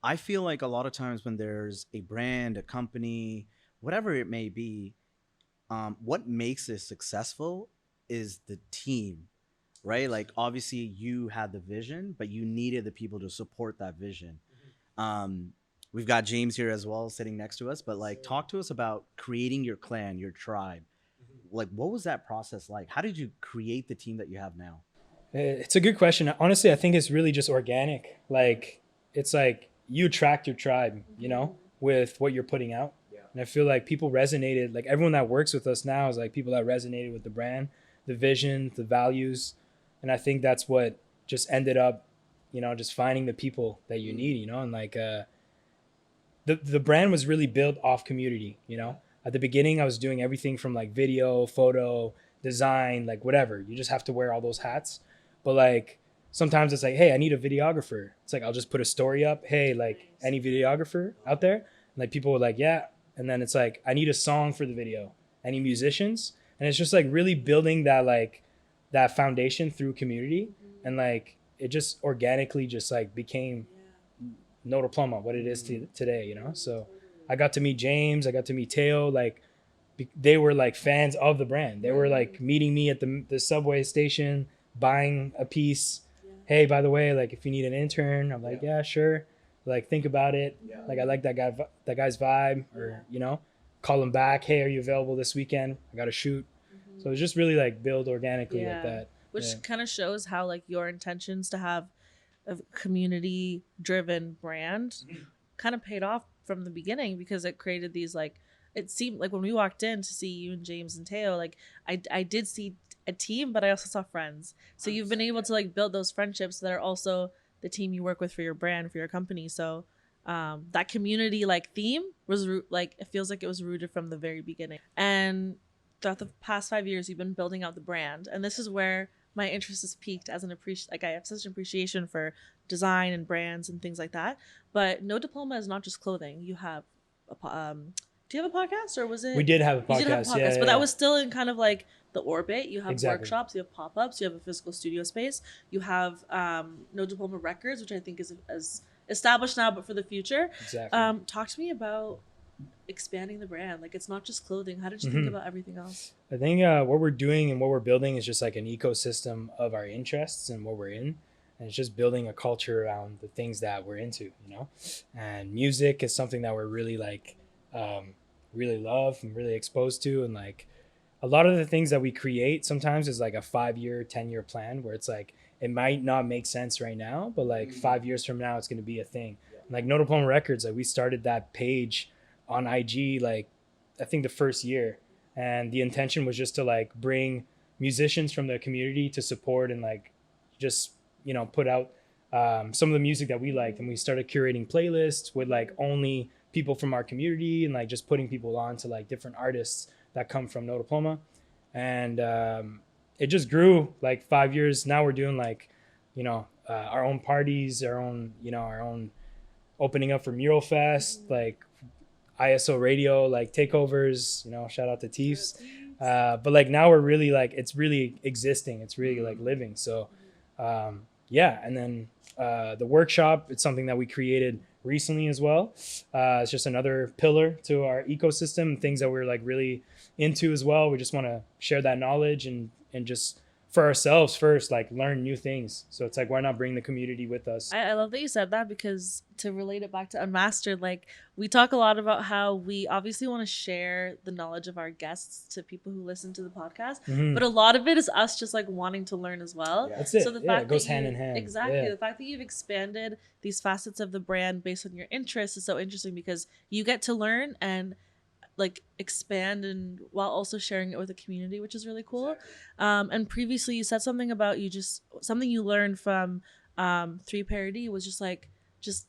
Speaker 3: I feel like a lot of times when there's a brand, a company, whatever it may be, what makes it successful is the team, right? Like obviously you had the vision, but you needed the people to support that vision. We've got James here as well sitting next to us, but like talk to us about creating your clan, your tribe. Like what was that process like? How did you create the team that you have now?
Speaker 1: It's a good question. Honestly, I think it's really just organic. Like it's like you attract your tribe, you know, with what you're putting out. And I feel like people resonated, like everyone that works with us now is like people that resonated with the brand, the vision, the values. And I think that's what just ended up, you know, just finding the people that you need, you know, and like the brand was really built off community, you know. At the beginning, I was doing everything from like video, photo, design, like whatever. You just have to wear all those hats. But like sometimes it's like, hey, I need a videographer. It's like I'll just put a story up. Hey, like any videographer out there? And like people were like, yeah. And then it's like, I need a song for the video. Any musicians? And it's just like really building that like that foundation through community. And like it just organically just like became No Diploma, what it is today, you know? So I got to meet James, I got to meet Teo, like they were like fans of the brand. They were like meeting me at the subway station, buying a piece. Hey, by the way, like if you need an intern, I'm like, yeah, sure. Like think about it. Like I like that guy's vibe, or you know, call him back. Hey, are you available this weekend? I got to shoot. So it's just really like build organically like that.
Speaker 4: Which kind of shows how like your intentions to have a community driven brand kind of paid off from the beginning, because it created these like, it seemed like when we walked in to see you and James and Teo, like I did see a team, but I also saw friends. So you've been able to like build those friendships that are also the team you work with for your brand, for your company. So that community like theme was like, it feels like it was rooted from the very beginning. And throughout the past 5 years, you've been building out the brand. And this is where my interest is peaked as like I have such an appreciation for design and brands and things like that. But No Diploma is not just clothing. You have do you have a podcast, or was it?
Speaker 1: We did have a podcast.
Speaker 4: You did have a podcast, but that was still in kind of like the orbit. You have workshops, you have pop-ups, you have a physical studio space, you have No Diploma Records, which I think is as established now, but for the future.
Speaker 1: Exactly.
Speaker 4: Talk to me about expanding the brand. Like it's not just clothing. How did you think about everything else?
Speaker 1: I think what we're doing and what we're building is just like an ecosystem of our interests and what we're in. And it's just building a culture around the things that we're into, you know? And music is something that we're really like, really love and really exposed to. And like a lot of the things that we create sometimes is like a 5-year, 10-year plan where it's like, it might not make sense right now, but like 5 years from now, it's going to be a thing. Like No Diploma Records, like we started that page on IG, like I think the first year. And the intention was just to like bring musicians from the community to support and like just, you know, put out some of the music that we liked. And we started curating playlists with like only people from our community and like just putting people on to like different artists that come from No Diploma. And it just grew like 5 years. Now we're doing like, you know, our own parties, our own opening up for Mural Fest, like ISO radio, like takeovers, you know, shout out to Teefs. But like now we're really like, it's really existing. It's really like living. So yeah. And then the workshop, it's something that we created recently as well. It's just another pillar to our ecosystem, things that we're like really into as well. We just want to share that knowledge and just for ourselves first, like learn new things. So it's like, why not bring the community with us?
Speaker 4: I love that you said that, because to relate it back to Unmastered, like we talk a lot about how we obviously want to share the knowledge of our guests to people who listen to the podcast, but a lot of it is us just like wanting to learn as well.
Speaker 1: That's it.
Speaker 4: So the
Speaker 1: Yeah,
Speaker 4: fact
Speaker 1: it goes
Speaker 4: that
Speaker 1: hand in hand.
Speaker 4: Exactly. The fact that you've expanded these facets of the brand based on your interests is so interesting, because you get to learn and like expand, and while also sharing it with the community, which is really cool. And previously you said something about something you learned from 3 Parody was just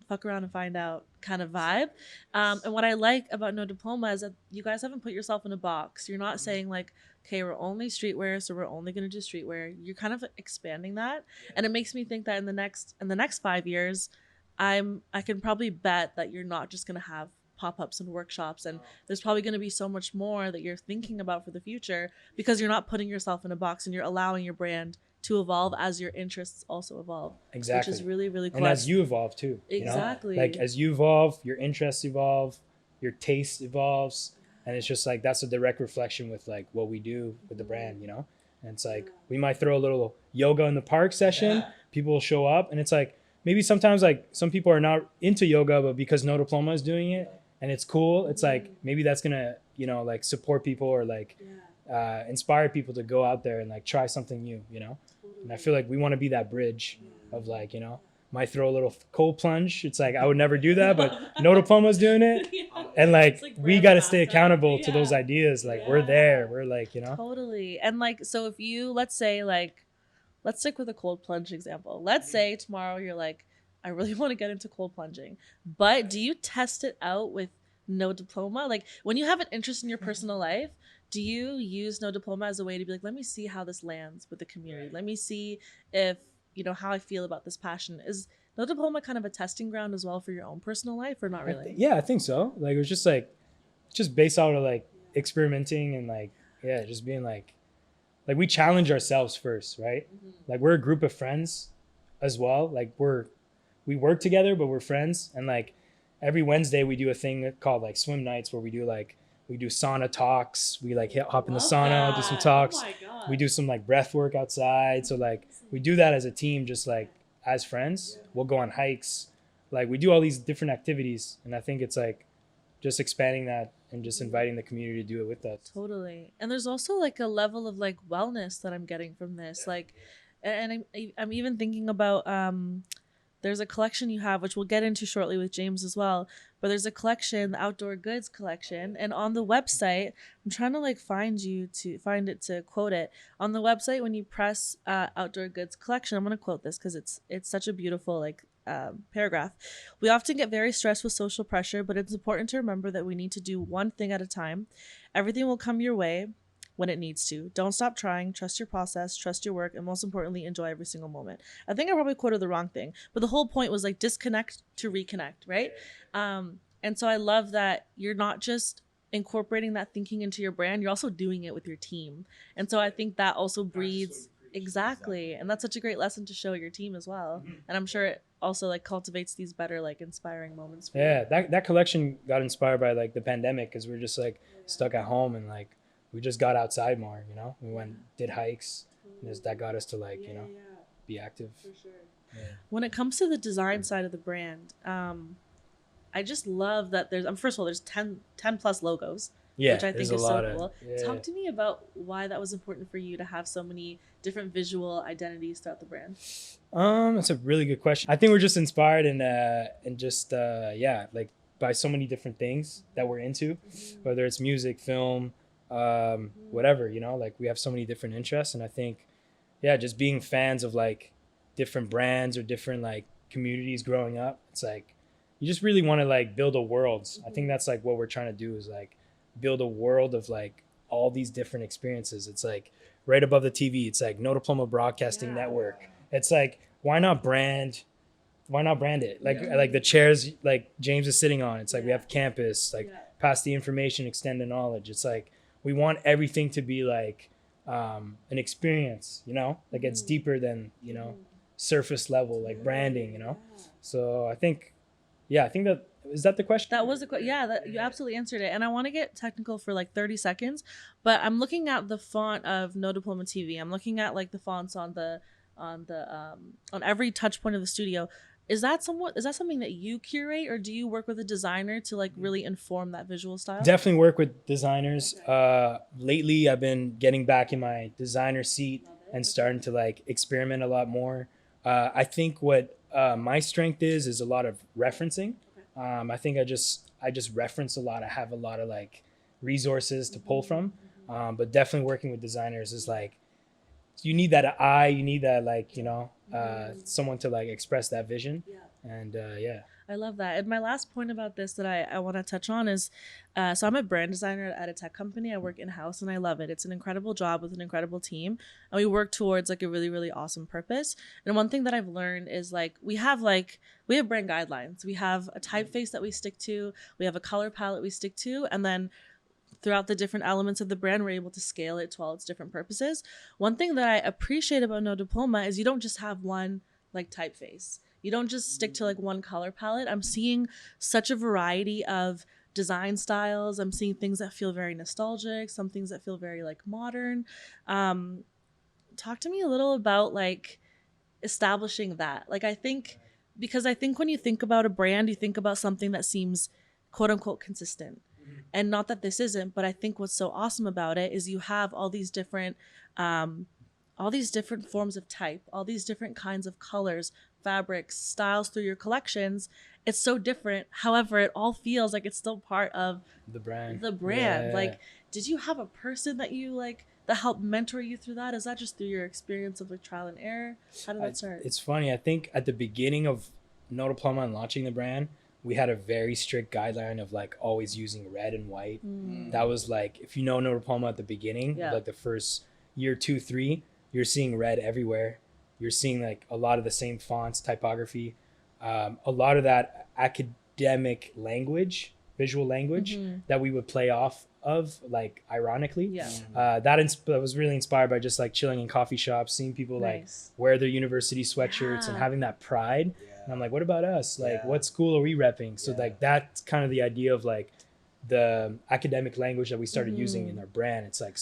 Speaker 4: fuck around and find out kind of vibe. And what I like about No Diploma is that you guys haven't put yourself in a box. You're not saying like, okay, we're only streetwear, so we're only going to do streetwear. You're kind of expanding that. And it makes me think that in the next 5 years, I can probably bet that you're not just going to have pop-ups and workshops, and there's probably going to be so much more that you're thinking about for the future, because you're not putting yourself in a box and you're allowing your brand to evolve as your interests also evolve.
Speaker 1: Exactly.
Speaker 4: Which is really, really cool.
Speaker 1: And as you evolve too.
Speaker 4: Exactly.
Speaker 1: You know? Like as you evolve, your interests evolve, your taste evolves. And it's just like, that's a direct reflection with like what we do with the brand, you know? And it's like, we might throw a little yoga in the park session. People will show up, and it's like, maybe sometimes like some people are not into yoga, but because No Diploma is doing it and it's cool, it's like, maybe that's gonna, you know, like support people or like inspire people to go out there and like try something new, you know? And I feel like we want to be that bridge of like, you know, might throw a little cold plunge. It's like, I would never do that, but No Diploma's doing it. And like we got to stay accountable to those ideas. Like we're there. We're like, you know.
Speaker 4: Totally. And like, so if you, let's say like, let's stick with a cold plunge example. Let's say tomorrow you're like, I really want to get into cold plunging, but do you test it out with No Diploma? Like when you have an interest in your personal life, do you use No Diploma as a way to be like, let me see how this lands with the community. Let me see if, you know, how I feel about this passion. Is No Diploma kind of a testing ground as well for your own personal life, or not really?
Speaker 1: Yeah, I think so. Like it was just based out of like experimenting and like, yeah, just being like we challenge ourselves first, right? Like we're a group of friends as well. Like we work together, but we're friends. And like every Wednesday we do a thing called like swim nights, where we do sauna talks. We like hop in the sauna, do some talks.
Speaker 4: Oh my God.
Speaker 1: We do some like breath work outside. So like we do that as a team, just like as friends. We'll go on hikes. Like we do all these different activities. And I think it's like just expanding that and just inviting the community to do it with us.
Speaker 4: Totally. And there's also like a level of like wellness that I'm getting from this. Like, and I'm even thinking about, there's a collection you have, which we'll get into shortly with James as well. But there's a collection, the Outdoor Goods collection. And on the website, I'm trying to like find it to quote it. On the website, when you press Outdoor Goods collection, I'm going to quote this because it's such a beautiful like paragraph. We often get very stressed with social pressure, but it's important to remember that we need to do one thing at a time. Everything will come your way when it needs to. Don't stop trying. Trust your process, trust your work, and most importantly, enjoy every single moment. I think I probably quoted the wrong thing, but the whole point was like disconnect to reconnect, right? And so I love that you're not just incorporating that thinking into your brand, you're also doing it with your team. And so I think that also breeds exactly. And that's such a great lesson to show your team as well. And I'm sure it also like cultivates these better like inspiring moments for you.
Speaker 1: That collection got inspired by like the pandemic, because we were just like stuck at home, and like we just got outside more, you know. We did hikes, and that got us to like, you know, be active. For sure.
Speaker 4: When it comes to the design side of the brand, I just love that first of all, there's 10 plus logos, which I think is so cool. Talk to me about why that was important for you to have so many different visual identities throughout the brand.
Speaker 1: That's a really good question. I think we're just inspired and just like by so many different things that we're into, whether it's music, film, whatever, you know, like we have so many different interests. And I think, just being fans of like different brands or different like communities growing up, it's like, you just really want to like build a world. I think that's like what we're trying to do, is like build a world of like all these different experiences. It's like right above the TV, it's like No Diploma Broadcasting Network. It's like, why not brand it? Like the chairs like James is sitting on, it's like we have campus, like pass the information, extend the knowledge. It's like we want everything to be like an experience, you know, like it's deeper than, you know, surface level like branding, you know. So I think yeah, I think is that the question?
Speaker 4: That was yeah, that you absolutely answered it. And I want to get technical for like 30 seconds, but I'm looking at the font of No Diploma TV. I'm looking at like the fonts on the on every touch point of the studio. Is that something that you curate, or do you work with a designer to like really inform that visual style?
Speaker 1: Definitely work with designers. Lately, I've been getting back in my designer seat and starting to like experiment a lot more. I think what my strength is a lot of referencing. I think I just reference a lot. I have a lot of like resources to pull from. But definitely working with designers is like, you need that eye, you need that like, someone to like express that vision. And yeah.
Speaker 4: I love that. And my last point about this that I want to touch on is, so I'm a brand designer at a tech company. I work in-house and I love it. It's an incredible job with an incredible team. And we work towards like a really, really awesome purpose. And one thing that I've learned is like, we have brand guidelines. We have a typeface that we stick to. We have a color palette we stick to. And then throughout the different elements of the brand, we're able to scale it to all its different purposes. One thing that I appreciate about No Diploma is you don't just have one like typeface. You don't just stick to like one color palette. I'm seeing such a variety of design styles. I'm seeing things that feel very nostalgic, some things that feel very like modern. Talk to me a little about like establishing that. Like because I think when you think about a brand, you think about something that seems quote unquote consistent. And not that this isn't, but I think what's so awesome about it is you have all these different forms of type, all these different kinds of colors, fabrics, styles through your collections. It's so different. However, it all feels like it's still part of
Speaker 1: the brand.
Speaker 4: Yeah. Like, did you have a person that you like that helped mentor you through that? Is that just through your experience of like trial and error? How did that start?
Speaker 1: It's funny. I think at the beginning of No Diploma and launching the brand, we had a very strict guideline of like always using red and white. That was like, if you know No Diploma at the beginning, like the first year, 2, 3, you're seeing red everywhere. You're seeing like a lot of the same fonts, typography, a lot of that academic language, visual language that we would play off of, like ironically. That was really inspired by just like chilling in coffee shops, seeing people like wear their university sweatshirts and having that pride. And I'm like, what about us? Like, what school are we repping? So like that's kind of the idea of like the academic language that we started using in our brand. It's like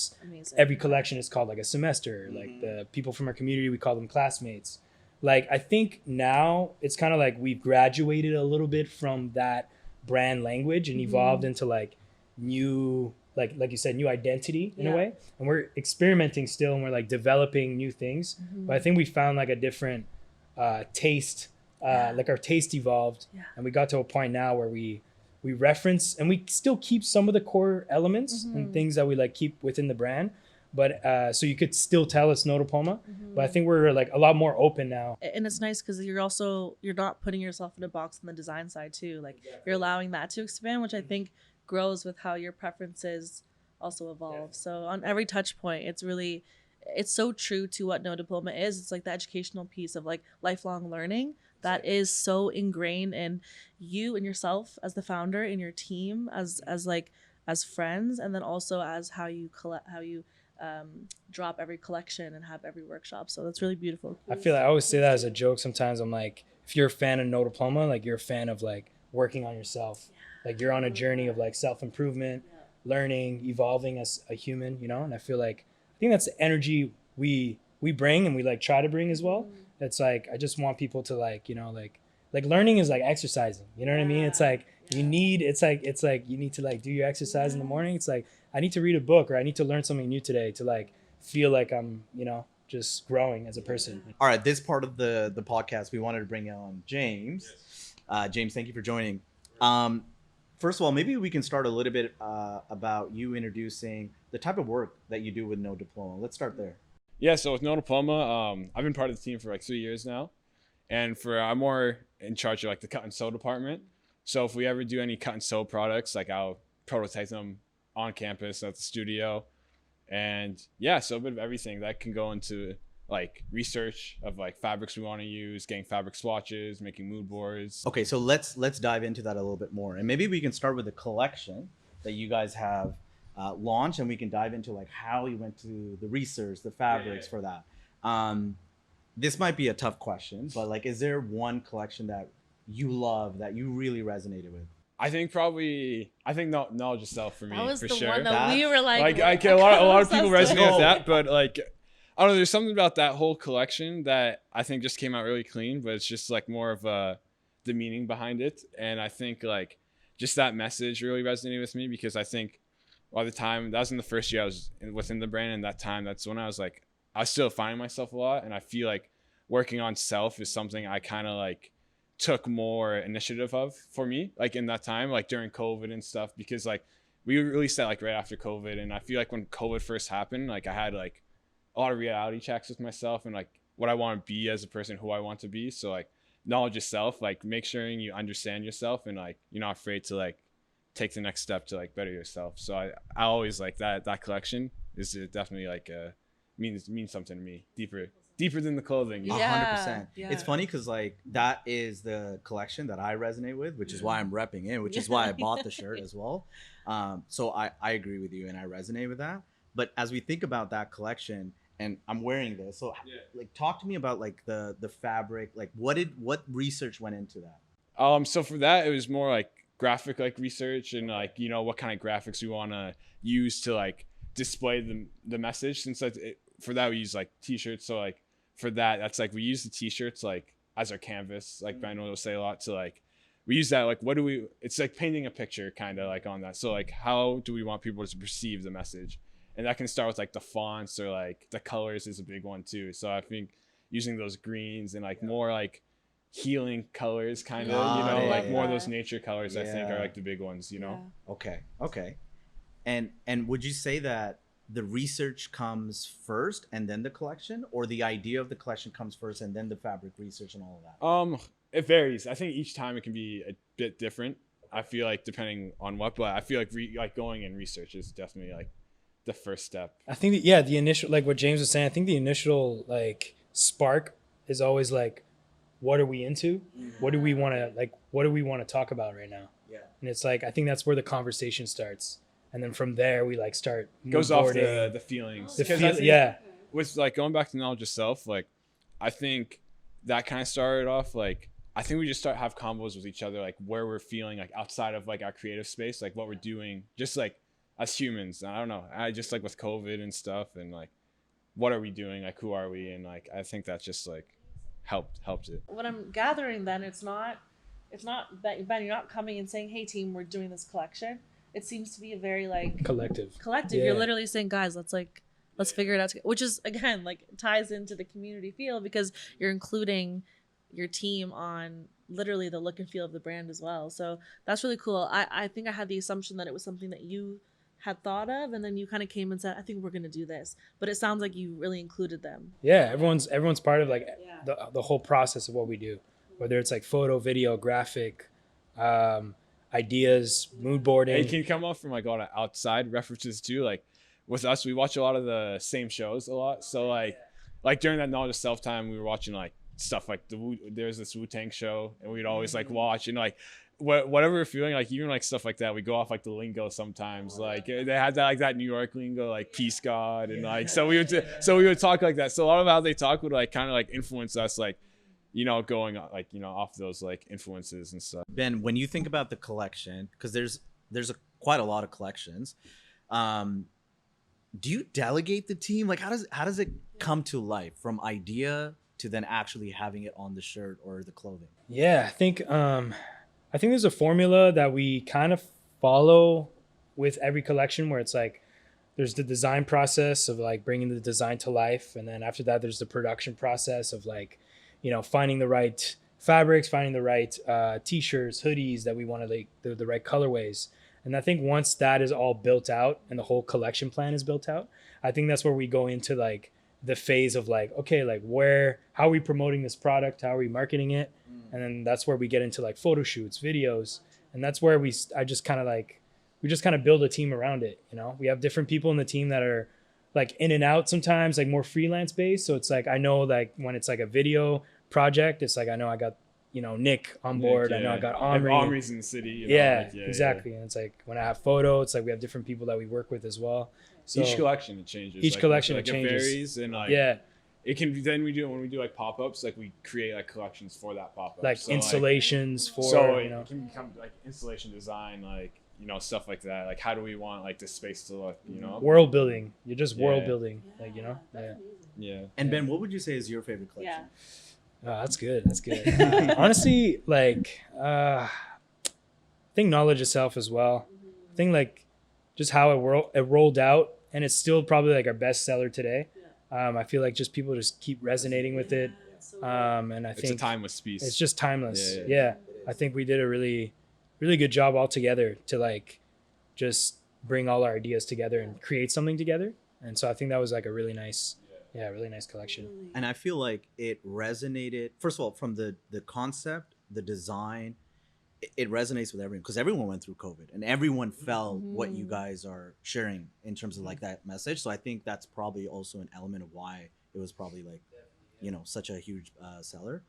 Speaker 1: every collection is called like a semester. Like the people from our community, we call them classmates. Like I think now it's kind of like we've graduated a little bit from that brand language and evolved into like new, like you said, new identity in a way. And we're experimenting still, and we're like developing new things. But I think we found like a different taste. Like our taste evolved, and we got to a point now where we reference, and we still keep some of the core elements and things that we like keep within the brand, but so you could still tell it's No Diploma. But I think we're like a lot more open now.
Speaker 4: And it's nice because you're not putting yourself in a box on the design side too. Like you're allowing that to expand, which I think grows with how your preferences also evolve. So on every touch point, it's so true to what No Diploma is. It's like the educational piece of like lifelong learning that is so ingrained in you and yourself as the founder, in your team, as friends, and then also as how you drop every collection and have every workshop. So that's really beautiful.
Speaker 1: I feel like I always say that as a joke sometimes. I'm like, if you're a fan of No Diploma, like you're a fan of like working on yourself. Like you're on a journey of like self-improvement, learning, evolving as a human, And I feel like, I think that's the energy we bring and we like try to bring as well. It's like, I just want people to like, like learning is like exercising, you know what I mean? It's like, you need to like do your exercise in the morning. It's like, I need to read a book, or I need to learn something new today to like feel like I'm, just growing as a person.
Speaker 3: All right. This part of the podcast, we wanted to bring on James. James, thank you for joining. First of all, maybe we can start a little bit about you introducing the type of work that you do with No Diploma. Let's start there.
Speaker 2: Yeah, so with No Diploma, I've been part of the team for like 3 years now. And I'm more in charge of like the cut and sew department. So if we ever do any cut and sew products, like I'll prototype them on campus at the studio. And yeah, so a bit of everything that can go into like research of like fabrics we want to use, getting fabric swatches, making mood boards.
Speaker 3: Okay, so let's dive into that a little bit more. And maybe we can start with the collection that you guys have launch, and we can dive into like how you went to the research, the fabrics for that. This might be a tough question, but like, is there one collection that you love that you really resonated with?
Speaker 2: I think knowledge of self for me,
Speaker 4: That was
Speaker 2: for
Speaker 4: the
Speaker 2: sure.
Speaker 4: one that we were like
Speaker 2: a lot of people
Speaker 4: obsessed
Speaker 2: resonate with
Speaker 3: with.
Speaker 2: that, but like I don't know, there's something about that whole collection that I think just came out really clean, but it's just like more of the meaning behind it. And I think like just that message really resonated with me, because I think by the time that was in the first year I was within the brand, and that's when I was still finding myself a lot. And I feel like working on self is something I kind of like took more initiative of for me, like in that time, like during COVID and stuff, because like we released that like right after COVID. And I feel like when COVID first happened, like I had like a lot of reality checks with myself and like what I want to be as a person, who I want to be. So like knowledge of self, like make sure you understand yourself and like you're not afraid to like take the next step to like better yourself. So I always like that collection is definitely like means something to me, deeper than the clothing. You know?
Speaker 4: Yeah.
Speaker 3: 100%.
Speaker 4: Yeah.
Speaker 3: It's funny because like that is the collection that I resonate with, which is why I'm repping it, which is why I bought the shirt as well. So I agree with you and I resonate with that. But as we think about that collection, and I'm wearing this, so like talk to me about like the fabric, like what research went into that?
Speaker 2: So for that, it was more like graphic like research and like, you know, what kind of graphics we want to use to like display the message. Since for that we use like t-shirts, so like for that's like we use the t-shirts like as our canvas, like Ben will say a lot, to like we use that like it's like painting a picture kind of like on that. So like how do we want people to perceive the message? And that can start with like the fonts, or like the colors is a big one too. So I think using those greens and like more like healing colors kind of, you know, like more of those nature colors, I think are like the big ones, you know?
Speaker 3: Okay. And would you say that the research comes first and then the collection, or the idea of the collection comes first and then the fabric research and all of that?
Speaker 2: It varies. I think each time it can be a bit different. I feel like depending on what, but I feel like going in research is definitely like the first step.
Speaker 1: I think that, the initial, like what James was saying, I think the initial like spark is always like, what are we into? What do we want to talk about right now? Yeah. And it's like, I think that's where the conversation starts. And then from there we like start
Speaker 2: goes off the feelings. With like going back to knowledge of self, like I think that kind of started off like, I think we just have combos with each other, like where we're feeling like outside of like our creative space, like what we're doing, just like as humans. I don't know, I just like with COVID and stuff, and like what are we doing, like who are we, and like I think that just like helped it.
Speaker 4: What I'm gathering then, it's not that, Ben, you're not coming and saying, hey team, we're doing this collection. It seems to be a very like collective.
Speaker 1: Yeah.
Speaker 4: You're literally saying, guys, let's figure it out together, which is again like ties into the community feel, because you're including your team on literally the look and feel of the brand as well. So that's really cool. I think I had the assumption that it was something that you had thought of, and then you kind of came and said, I think we're going to do this, but it sounds like you really included them.
Speaker 1: Yeah, everyone's part of like the whole process of what we do, whether it's like photo, video, graphic, ideas, mood boarding.
Speaker 2: It can come off from like a lot of outside references too. Like with us, we watch a lot of the same shows a lot. So like during that knowledge of self time, we were watching like stuff like there's this Wu-Tang show, and we'd always like watch, and like whatever we're feeling, like even like stuff like that, we go off like the lingo sometimes. Like they had that New York lingo, like peace God, and like so we would talk like that. So a lot of how they talk would like kind of like influence us, like, you know, going like, you know, off those like influences and stuff.
Speaker 3: Ben, when you think about the collection, because there's quite a lot of collections, do you delegate the team? Like how does it come to life from idea to then actually having it on the shirt or the clothing?
Speaker 1: Yeah, I think there's a formula that we kind of follow with every collection, where it's like there's the design process of like bringing the design to life, and then after that there's the production process of like, you know, finding the right fabrics, finding the right t-shirts, hoodies that we want to like the right colorways. And I think once that is all built out and the whole collection plan is built out, I think that's where we go into like the phase of like, okay, like how are we promoting this product? How are we marketing it? And then that's where we get into like photo shoots, videos. And that's where we just kind of build a team around it. You know, we have different people in the team that are like in and out sometimes, like more freelance based. So it's like, I know like when it's like a video project, it's like, I know I got, you know, Nick on board. I know I got Omri.
Speaker 2: Omri's in the city. You know,
Speaker 1: yeah, exactly. And it's like when I have photo, it's like we have different people that we work with as well. So
Speaker 2: each collection it changes.
Speaker 1: Each
Speaker 2: like,
Speaker 1: collection
Speaker 2: like
Speaker 1: it changes.
Speaker 2: It varies, and like it can be, then we do when we do like pop-ups, like we create like collections for that pop-up,
Speaker 1: Like
Speaker 2: so,
Speaker 1: installations for,
Speaker 2: so
Speaker 1: you know.
Speaker 2: it can become like installation design, like, you know, stuff like that. Like, how do we want like the space to look, you know?
Speaker 1: World building. You're just world
Speaker 2: Yeah.
Speaker 1: building, like, you know. Yeah.
Speaker 2: Yeah.
Speaker 3: And Ben, what would you say is your favorite collection?
Speaker 4: Yeah.
Speaker 1: Oh, that's good. That's good. Honestly, like, I think knowledge itself as well. I think like just how it rolled out, and it's still probably like our best seller today. I feel like just people just keep resonating with it. And I
Speaker 2: It's
Speaker 1: think
Speaker 2: a timeless piece.
Speaker 1: it's just timeless.
Speaker 2: Yeah,
Speaker 1: Yeah. I think we did a really, really good job all together to like just bring all our ideas together and create something together. And so I think that was like a really nice, really nice collection.
Speaker 3: And I feel like it resonated, first of all, from the concept, the design, it resonates with everyone, because everyone went through COVID and everyone felt what you guys are sharing in terms of like that message. So I think that's probably also an element of why it was probably like, you know, such a huge seller.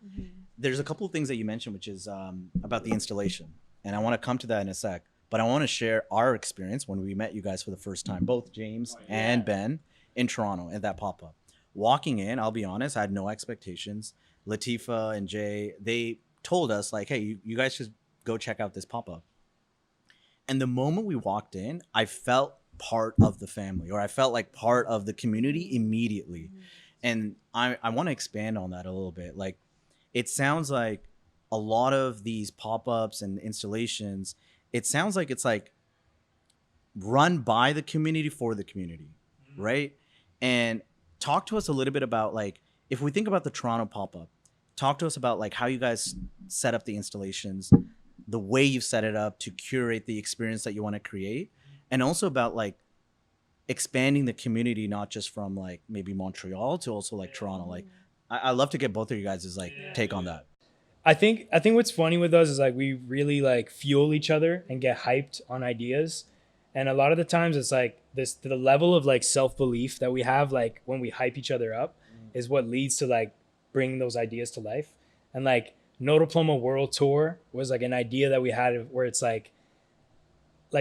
Speaker 3: There's a couple of things that you mentioned, which is about the installation. And I want to come to that in a sec, but I want to share our experience when we met you guys for the first time, both James and Ben, in Toronto at that pop-up. Walking in, I'll be honest, I had no expectations. Latifa and Jay, they told us like, hey, you guys should go check out this pop-up. And the moment we walked in, I felt part of the family, or I felt like part of the community immediately. And I want to expand on that a little bit. Like, it sounds like a lot of these pop-ups and installations, it sounds like it's like run by the community for the community, right? And talk to us a little bit about, like, if we think about the Toronto pop-up, talk to us about like how you guys set up the installations, the way you've set it up to curate the experience that you want to create, and also about like expanding the community, not just from like maybe Montreal to also like Toronto. Like, I love to get both of you guys' like take on that.
Speaker 1: I think what's funny with us is like we really like fuel each other and get hyped on ideas. And a lot of the times it's like the level of like self-belief that we have, like when we hype each other up, is what leads to like bringing those ideas to life. And like No Diploma World Tour was like an idea that we had where it's like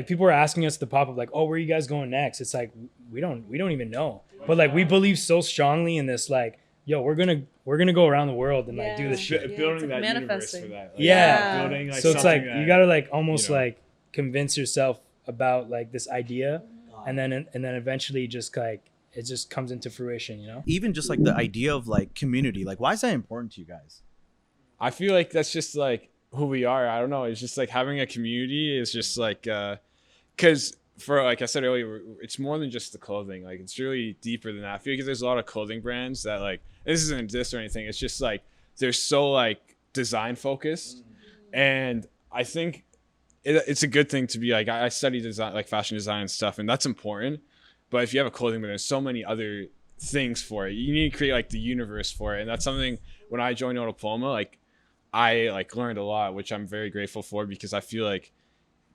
Speaker 1: people were asking us to pop up like, oh, where are you guys going next? It's like we don't even know. But like we believe so strongly in this, like, yo, we're gonna go around the world and like do this shit.
Speaker 2: Building
Speaker 4: like
Speaker 2: that universe
Speaker 4: manifesting.
Speaker 2: for that. Like, building, like,
Speaker 1: So it's like
Speaker 2: something
Speaker 1: you
Speaker 2: that,
Speaker 1: gotta like almost
Speaker 2: you know,
Speaker 1: like convince yourself about like this idea, and then eventually just like it just comes into fruition, you know?
Speaker 3: Even just like the idea of like community, like why is that important to you guys?
Speaker 2: I feel like that's just like who we are. I don't know. It's just like having a community is just like, because for, like I said earlier, it's more than just the clothing. Like, it's really deeper than that. I feel like there's a lot of clothing brands that like, this isn't diss or anything. It's just like, they're so like design focused. And I think it's a good thing to be like, I study design, like fashion design and stuff, and that's important. But if you have a clothing brand, there's so many other things for it. You need to create like the universe for it. And that's something, when I joined No Diploma, like I like learned a lot, which I'm very grateful for, because I feel like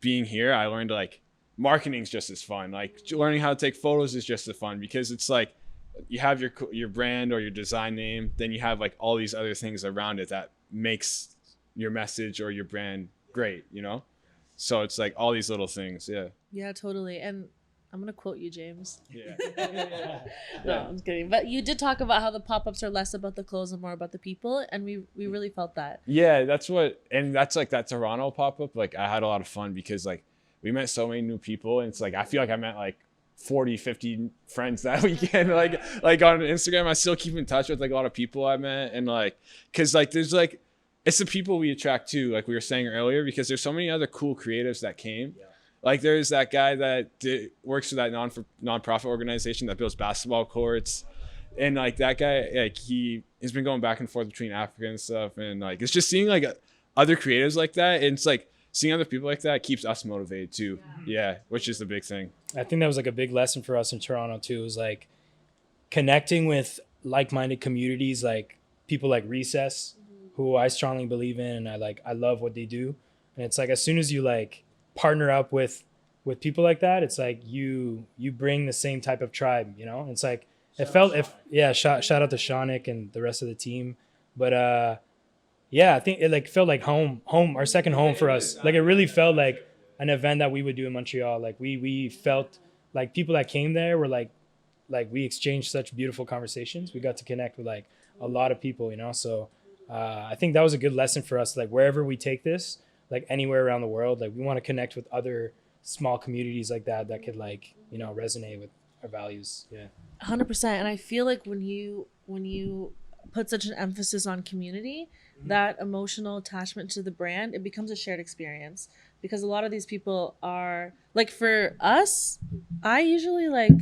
Speaker 2: being here, I learned like marketing's just as fun. Like learning how to take photos is just as fun, because it's like you have your brand or your design name, then you have like all these other things around it that makes your message or your brand great, you know? So it's like all these little things. Yeah.
Speaker 4: Yeah, totally. And I'm going to quote you, James.
Speaker 2: Yeah.
Speaker 4: No, I'm just kidding. But you did talk about how the pop-ups are less about the clothes and more about the people. And we really felt that.
Speaker 2: Yeah, that's like that Toronto pop-up. Like, I had a lot of fun because like we met so many new people, and it's like, I feel like I met like 40, 50 friends that weekend. like on Instagram, I still keep in touch with like a lot of people I met. And like, cause like, there's like, it's the people we attract to, like we were saying earlier, because there's so many other cool creatives that came. Yeah. Like, there's that guy that works for that nonprofit organization that builds basketball courts. And like that guy, like he's been going back and forth between Africa and stuff. And like, it's just seeing like other creatives like that. And it's like seeing other people like that keeps us motivated too. Yeah. Which is the big thing.
Speaker 1: I think that was like a big lesson for us in Toronto too, is like connecting with like-minded communities, like people like Recess, who I strongly believe in. And I love what they do. And it's like, as soon as you like partner up with people like that, it's like you bring the same type of tribe, you know? It's like, shout out to Shaunik and the rest of the team. But I think it like felt like home, our second home for us. Like, it really felt like an event that we would do in Montreal. Like we felt like people that came there were like like we exchanged such beautiful conversations. We got to connect with like a lot of people, you know. So I think that was a good lesson for us. Like wherever we take this, like anywhere around the world, like we want to connect with other small communities like that could like, you know, resonate with our values. Yeah.
Speaker 4: 100%. And I feel like when you put such an emphasis on community, that emotional attachment to the brand, it becomes a shared experience, because a lot of these people are like, for us, I usually like,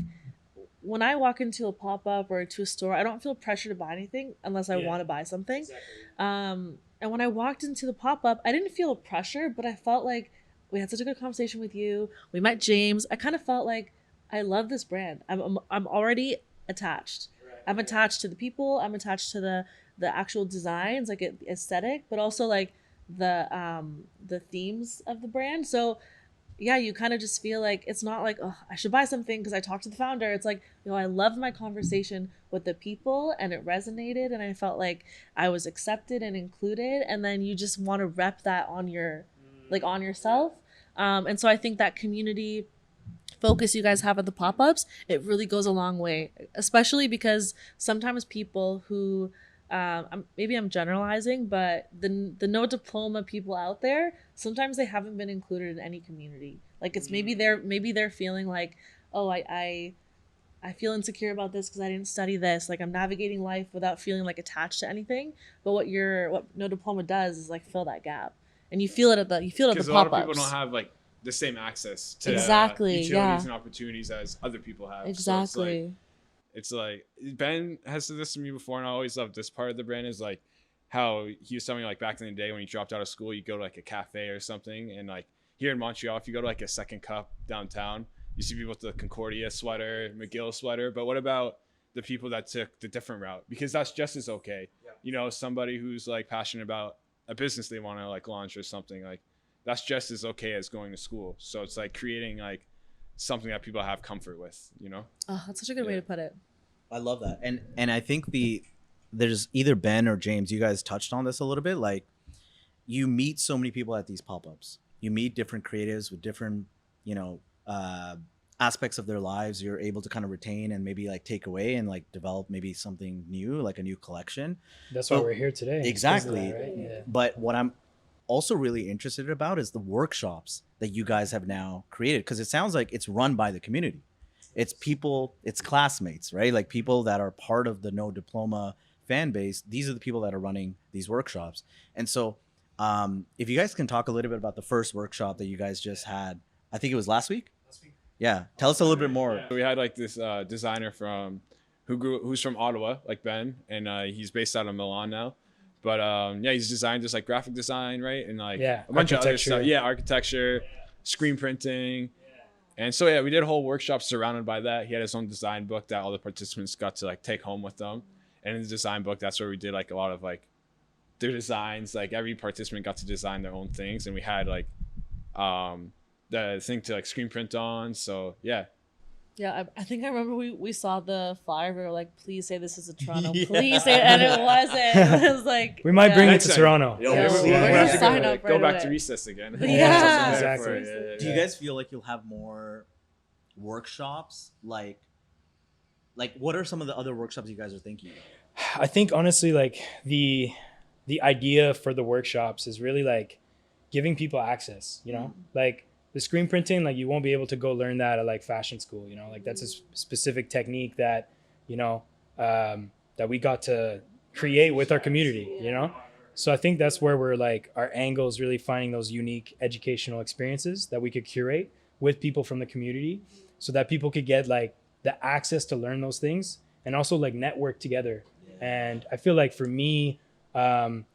Speaker 4: when I walk into a pop-up or to a store, I don't feel pressure to buy anything unless I want to buy something. Exactly. And when I walked into the pop-up, I didn't feel pressure, but I felt like we had such a good conversation with you. We met James. I kind of felt like I love this brand. I'm already attached. I'm attached to the people. I'm attached to the actual designs, like aesthetic, but also like the themes of the brand. So yeah, you kind of just feel like it's not like, oh, I should buy something because I talked to the founder. It's like, you know, I loved my conversation with the people and it resonated and I felt like I was accepted and included. And then you just want to rep that on your, like on yourself. And so I think that community focus you guys have at the pop-ups, it really goes a long way, especially because sometimes people who maybe I'm generalizing, but the no diploma people out there, sometimes they haven't been included in any community. Like it's maybe they're feeling like, oh, I feel insecure about this because I didn't study this. Like I'm navigating life without feeling like attached to anything. But what no diploma does is like fill that gap, and you feel it at the pop-ups.
Speaker 2: Because a lot of people don't have like the same access to utilities and opportunities as other people have.
Speaker 4: Exactly.
Speaker 2: So it's like Ben has said this to me before, and I always loved this part of the brand, is like how he was telling me like back in the day when he dropped out of school, you go to like a cafe or something, and like here in Montreal, if you go to like a Second Cup downtown, you see people with the Concordia sweater, McGill sweater. But what about the people that took the different route? Because that's just as okay. Yeah. You know, somebody who's like passionate about a business they want to like launch or something, like that's just as okay as going to school. So it's like creating like something that people have comfort with, you know?
Speaker 4: Oh, that's such a good way to put it.
Speaker 3: I love that. And I think there's either Ben or James, you guys touched on this a little bit. Like you meet so many people at these pop-ups. You meet different creatives with different, you know, aspects of their lives. You're able to kind of retain and maybe like take away and like develop maybe something new, like a new collection.
Speaker 1: That's why we're here today.
Speaker 3: Exactly.
Speaker 1: That, right? Yeah.
Speaker 3: But what I'm also really interested about is the workshops that you guys have now created, because it sounds like it's run by the community. It's people, it's classmates, right? Like people that are part of the No Diploma fan base. These are the people that are running these workshops. And so if you guys can talk a little bit about the first workshop that you guys just had, I think it was last week. Yeah, tell us a little bit more.
Speaker 2: Yeah. We had like this designer who's from Ottawa, like Ben, and he's based out of Milan now. But yeah, he's designed this like graphic design, right? And like a bunch of other stuff. Yeah, architecture, screen printing. And so yeah, we did a whole workshop surrounded by that. He had his own design book that all the participants got to like take home with them. And in the design book, that's where we did like a lot of like their designs. Like every participant got to design their own things, and we had like the thing to like screen print on. So yeah.
Speaker 4: Yeah, I think I remember we saw the flyer. We were like, please say this is a Toronto. Please say it. And it wasn't. It was like,
Speaker 1: we might bring it to Toronto.
Speaker 4: Yeah, we're
Speaker 2: have to
Speaker 4: sign up
Speaker 2: go
Speaker 4: right
Speaker 2: back
Speaker 4: away.
Speaker 2: to recess again.
Speaker 4: Yeah.
Speaker 1: Exactly.
Speaker 3: Do you guys feel like you'll have more workshops? Like what are some of the other workshops you guys are thinking of?
Speaker 1: I think honestly, like the idea for the workshops is really like giving people access, you know, like the screen printing, like you won't be able to go learn that at like fashion school, you know, like that's a specific technique that, you know, that we got to create with our community, you know? So I think that's where we're like, our angle is really finding those unique educational experiences that we could curate with people from the community so that people could get like the access to learn those things and also like network together. And I feel like for me, when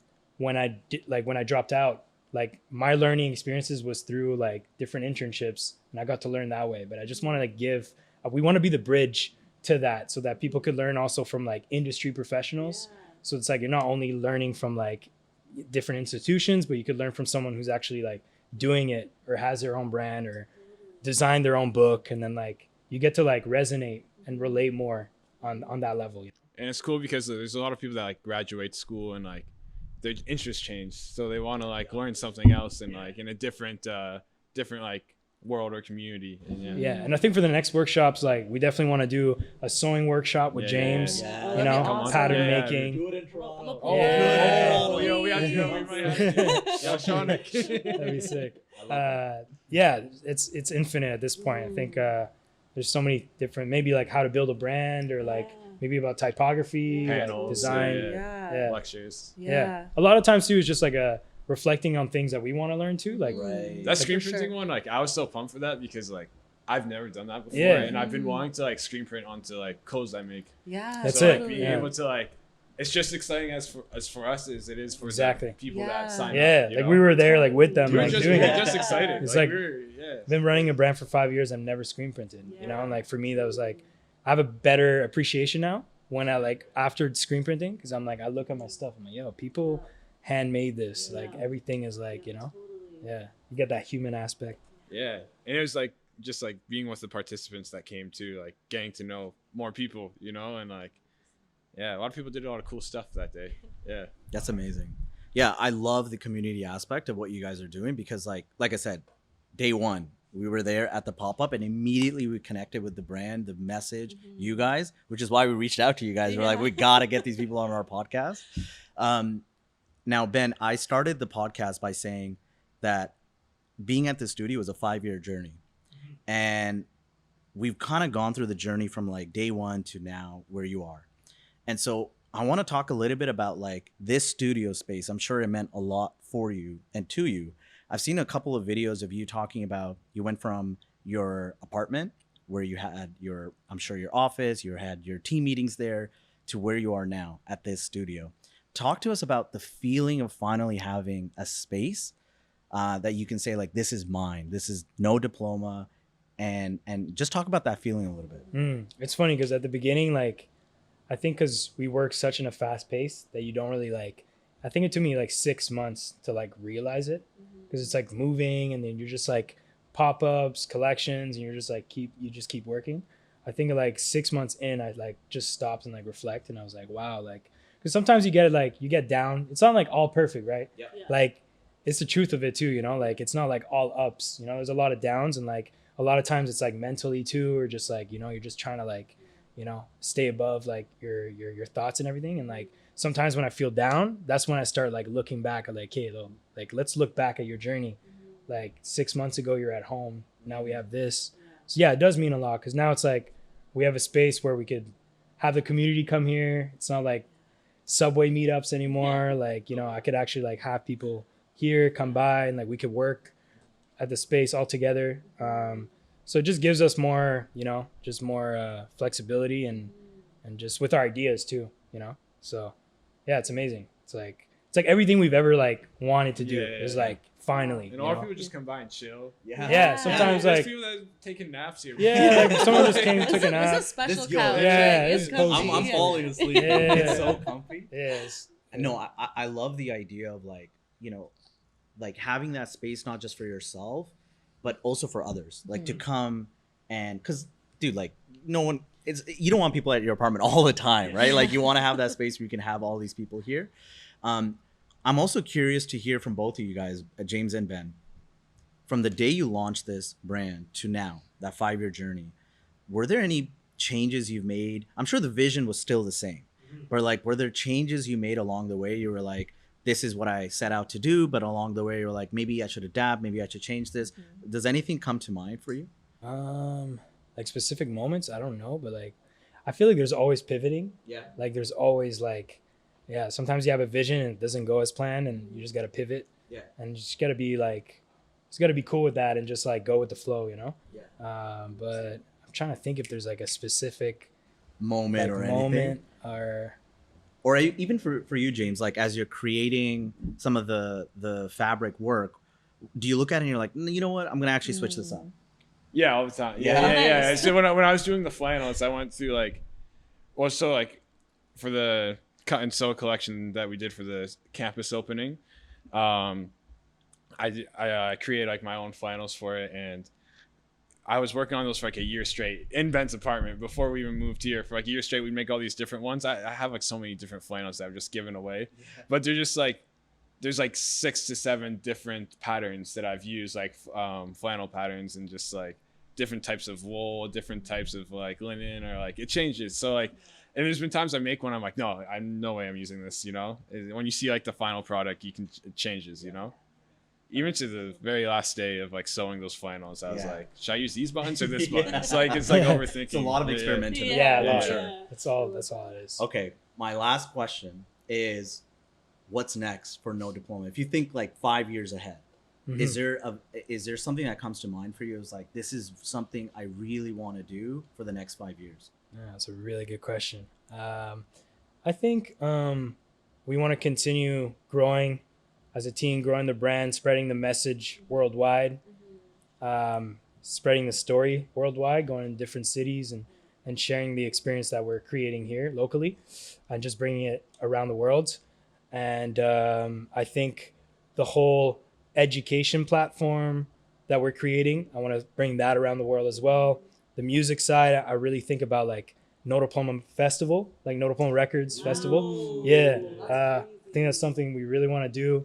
Speaker 1: I dropped out, like my learning experiences was through like different internships, and I got to learn that way. But I just want to like we want to be the bridge to that so that people could learn also from like industry professionals. Yeah. So it's like you're not only learning from like different institutions, but you could learn from someone who's actually like doing it or has their own brand or designed their own book. And then like you get to like resonate and relate more on that level.
Speaker 2: And it's cool because there's a lot of people that like graduate school and like their interests change, so they want to like learn something else and like in a different like world or community. And
Speaker 1: Yeah, and I think for the next workshops, like we definitely want to do a sewing workshop with James.
Speaker 3: yeah.
Speaker 1: You
Speaker 4: That'd be
Speaker 1: know,
Speaker 4: awesome.
Speaker 1: pattern
Speaker 2: Yeah,
Speaker 1: making.
Speaker 3: Do it in Toronto.
Speaker 2: Oh,
Speaker 1: Yeah.
Speaker 2: yo, we have to, we might have to. Yo, Sean.
Speaker 1: That'd be sick. Yeah, it's infinite at this point. I think there's so many different, maybe like how to build a brand, or like maybe about typography, like
Speaker 2: Panels,
Speaker 1: design.
Speaker 4: Yeah.
Speaker 2: Lectures.
Speaker 1: Yeah. A lot of times too is just like a reflecting on things that we want to learn too. Like
Speaker 3: Right.
Speaker 2: That screen
Speaker 4: For
Speaker 2: printing
Speaker 4: sure.
Speaker 2: one, like I was so pumped for that because like I've never done that before,
Speaker 1: Yeah.
Speaker 2: and I've been wanting to like screen print onto like clothes I make.
Speaker 4: Yeah.
Speaker 1: That's
Speaker 2: So
Speaker 1: it.
Speaker 2: like being
Speaker 1: Yeah.
Speaker 2: able to like, it's just exciting as for us as it is for
Speaker 1: Exactly.
Speaker 2: the people
Speaker 4: Yeah.
Speaker 2: that sign
Speaker 1: yeah,
Speaker 2: up. you
Speaker 1: like
Speaker 2: know?
Speaker 1: we were there like with them,
Speaker 2: we were
Speaker 1: like
Speaker 2: just,
Speaker 1: doing
Speaker 2: we were
Speaker 1: it.
Speaker 2: just excited.
Speaker 1: It's
Speaker 2: like,
Speaker 1: like-
Speaker 2: we were, yeah.
Speaker 1: Been running a brand for 5 years. I've never screen printed, you know, and like for me that was like I have a better appreciation now when I like after screen printing, because I'm like I look at my stuff, I'm like, yo, people handmade this, like everything is like, you know, yeah, you get that human aspect.
Speaker 2: Yeah, and it was like just like being with the participants that came to, like getting to know more people, you know, and like, yeah, a lot of people did a lot of cool stuff that day. Yeah.
Speaker 3: That's amazing. Yeah, I love the community aspect of what you guys are doing because like I said, day one, we were there at the pop-up and immediately we connected with the brand, the message, you guys, which is why we reached out to you guys. We're like, we got to get these people on our podcast. Now, Ben, I started the podcast by saying that being at the studio was a 5-year journey. And we've kind of gone through the journey from like day one to now where you are. And so I want to talk a little bit about like this studio space. I'm sure it meant a lot for you and to you. I've seen a couple of videos of you talking about you went from your apartment where you had your, I'm sure your office, you had your team meetings there, to where you are now at this studio. Talk to us about the feeling of finally having a space that you can say like, this is mine, this is No Diploma, and just talk about that feeling a little bit.
Speaker 1: It's funny because at the beginning, like I think because we work such in a fast pace that you don't really like, I think it took me like 6 months to like realize it, because it's like moving and then you're just like pop-ups, collections, and you're just like you just keep working. I think like 6 months in, I like just stopped and like reflect, and I was like, wow, like, because sometimes you get down. It's not like all perfect, right?
Speaker 3: Yeah.
Speaker 1: Like it's the truth of it too, you know, like it's not like all ups, you know, there's a lot of downs, and like a lot of times it's like mentally too, or just like, you know, you're just trying to like, you know, stay above like your thoughts and everything. And like sometimes when I feel down, that's when I start like looking back at like, hey, like let's look back at your journey. Like 6 months ago you're at home, now we have this. So yeah, it does mean a lot, because now it's like we have a space where we could have the community come here. It's not like subway meetups anymore. Like, you know, I could actually like have people here come by, and like we could work at the space all together. So it just gives us more, you know, just more flexibility and just with our ideas too, you know. So yeah, it's amazing. It's like everything we've ever like wanted to do is like finally.
Speaker 2: And a lot of people just come by and chill.
Speaker 1: Yeah, sometimes
Speaker 2: There's
Speaker 1: like
Speaker 2: people that are taking naps here.
Speaker 1: yeah, like someone just came, took a
Speaker 4: It's a
Speaker 1: nap.
Speaker 4: special
Speaker 3: This- yo,
Speaker 4: couch.
Speaker 1: yeah,
Speaker 4: right?
Speaker 1: it's cozy.
Speaker 3: I'm falling asleep.
Speaker 1: Yeah.
Speaker 3: It's so comfy.
Speaker 1: Yes.
Speaker 3: No, I love the idea of like, you know, like having that space not just for yourself, but also for others. Like to come and, because dude, like no one, you don't want people at your apartment all the time, right? Like you want to have that space where you can have all these people here. I'm also curious to hear from both of you guys, James and Ben, from the day you launched this brand to now, that 5-year journey, were there any changes you've made? I'm sure the vision was still the same, but like, were there changes you made along the way? You were like, this is what I set out to do, but along the way you're like, maybe I should adapt, maybe I should change this. Does anything come to mind for you?
Speaker 1: Like specific moments, I don't know, but like I feel like there's always pivoting.
Speaker 3: Yeah.
Speaker 1: Like there's always like, yeah, sometimes you have a vision and it doesn't go as planned, and you just got to pivot.
Speaker 3: Yeah.
Speaker 1: And you just got to be like, just got to be cool with that and just like go with the flow, you know?
Speaker 3: Yeah.
Speaker 1: But I'm trying to think if there's like a specific
Speaker 3: Moment
Speaker 1: like,
Speaker 3: or anything.
Speaker 1: moment
Speaker 3: Or even for you, James, like as you're creating some of the fabric work, do you look at it and you're like, you know what, I'm going to actually switch this up?
Speaker 2: Yeah, all the time.
Speaker 3: Yeah.
Speaker 2: Yeah.
Speaker 4: Nice.
Speaker 2: So when I was doing the flannels, I went through like, well, so like for the cut and sew collection that we did for the campus opening, I created like my own flannels for it, and I was working on those for like a year straight in Ben's apartment before we even moved here. For like a year straight, we'd make all these different ones. I have like so many different flannels that I've just given away, but they're there's like 6 to 7 different patterns that I've used, like flannel patterns and just like different types of wool, different types of like linen, or like it changes. So like, and there's been times I make one, I'm like, no, I'm no way I'm using this, you know? When you see like the final product, it changes, you know? Even to the very last day of like sewing those flannels, I was like, should I use these buttons or this button? It's like overthinking.
Speaker 3: It's a lot of experimenting.
Speaker 1: Yeah,
Speaker 3: sure.
Speaker 1: That's all it is.
Speaker 3: Okay, my last question is, what's next for No Diploma? If you think like 5 years ahead, is there something that comes to mind for you? It's like, this is something I really want to do for the next 5 years.
Speaker 1: Yeah, that's a really good question. I think we want to continue growing as a team, growing the brand, spreading the message worldwide, spreading the story worldwide, going to different cities and sharing the experience that we're creating here locally and just bringing it around the world. And I think the whole education platform that we're creating, I want to bring that around the world as well. The music side, I really think about like No Diploma Festival, like No Diploma Records Festival. Yeah, I think that's something we really want to do.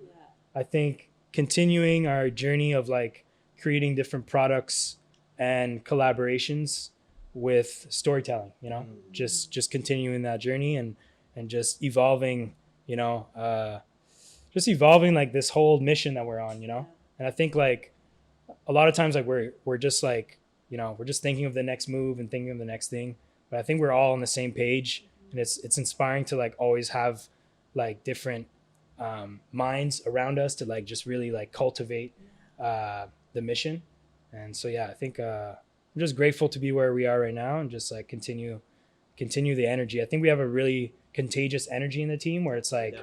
Speaker 1: I think continuing our journey of like creating different products and collaborations with storytelling, you know, just continuing that journey and just evolving, you know, like this whole mission that we're on, you know. And I think like a lot of times like we're just like, you know, we're just thinking of the next move and thinking of the next thing, but I think we're all on the same page, and it's inspiring to like always have like different minds around us to like just really like cultivate the mission. And so yeah, I think I'm just grateful to be where we are right now and just like continue the energy. I think we have a really contagious energy in the team where it's like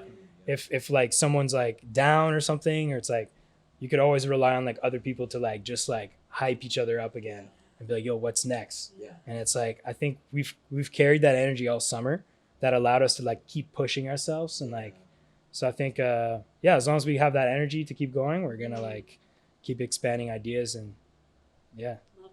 Speaker 1: if like someone's like down or something, or it's like you could always rely on like other people to like just like hype each other up again and be like, yo, what's next? And it's like I think we've carried that energy all summer that allowed us to like keep pushing ourselves. And like, so I think as long as we have that energy to keep going, we're gonna like keep expanding ideas and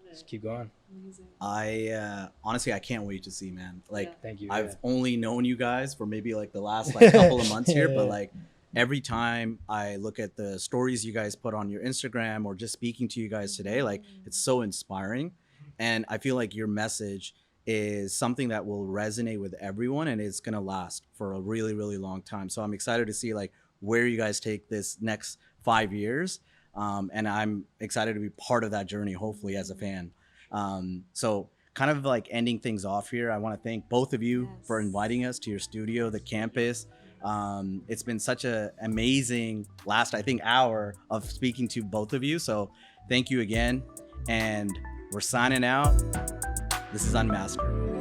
Speaker 1: just keep going.
Speaker 4: Amazing.
Speaker 3: I honestly, I can't wait to see, man. Like,
Speaker 1: Thank you.
Speaker 3: I've only known you guys for maybe like the last like couple of months here, but like every time I look at the stories you guys put on your Instagram or just speaking to you guys today, like it's so inspiring. And I feel like your message is something that will resonate with everyone, and it's gonna last for a really, really long time. So I'm excited to see like where you guys take this next 5 years. And I'm excited to be part of that journey, hopefully as a fan. So kind of like ending things off here, I want to thank both of you for inviting us to your studio, the campus. It's been such an amazing last, I think, hour of speaking to both of you. So thank you again. And we're signing out. This is Unmastered.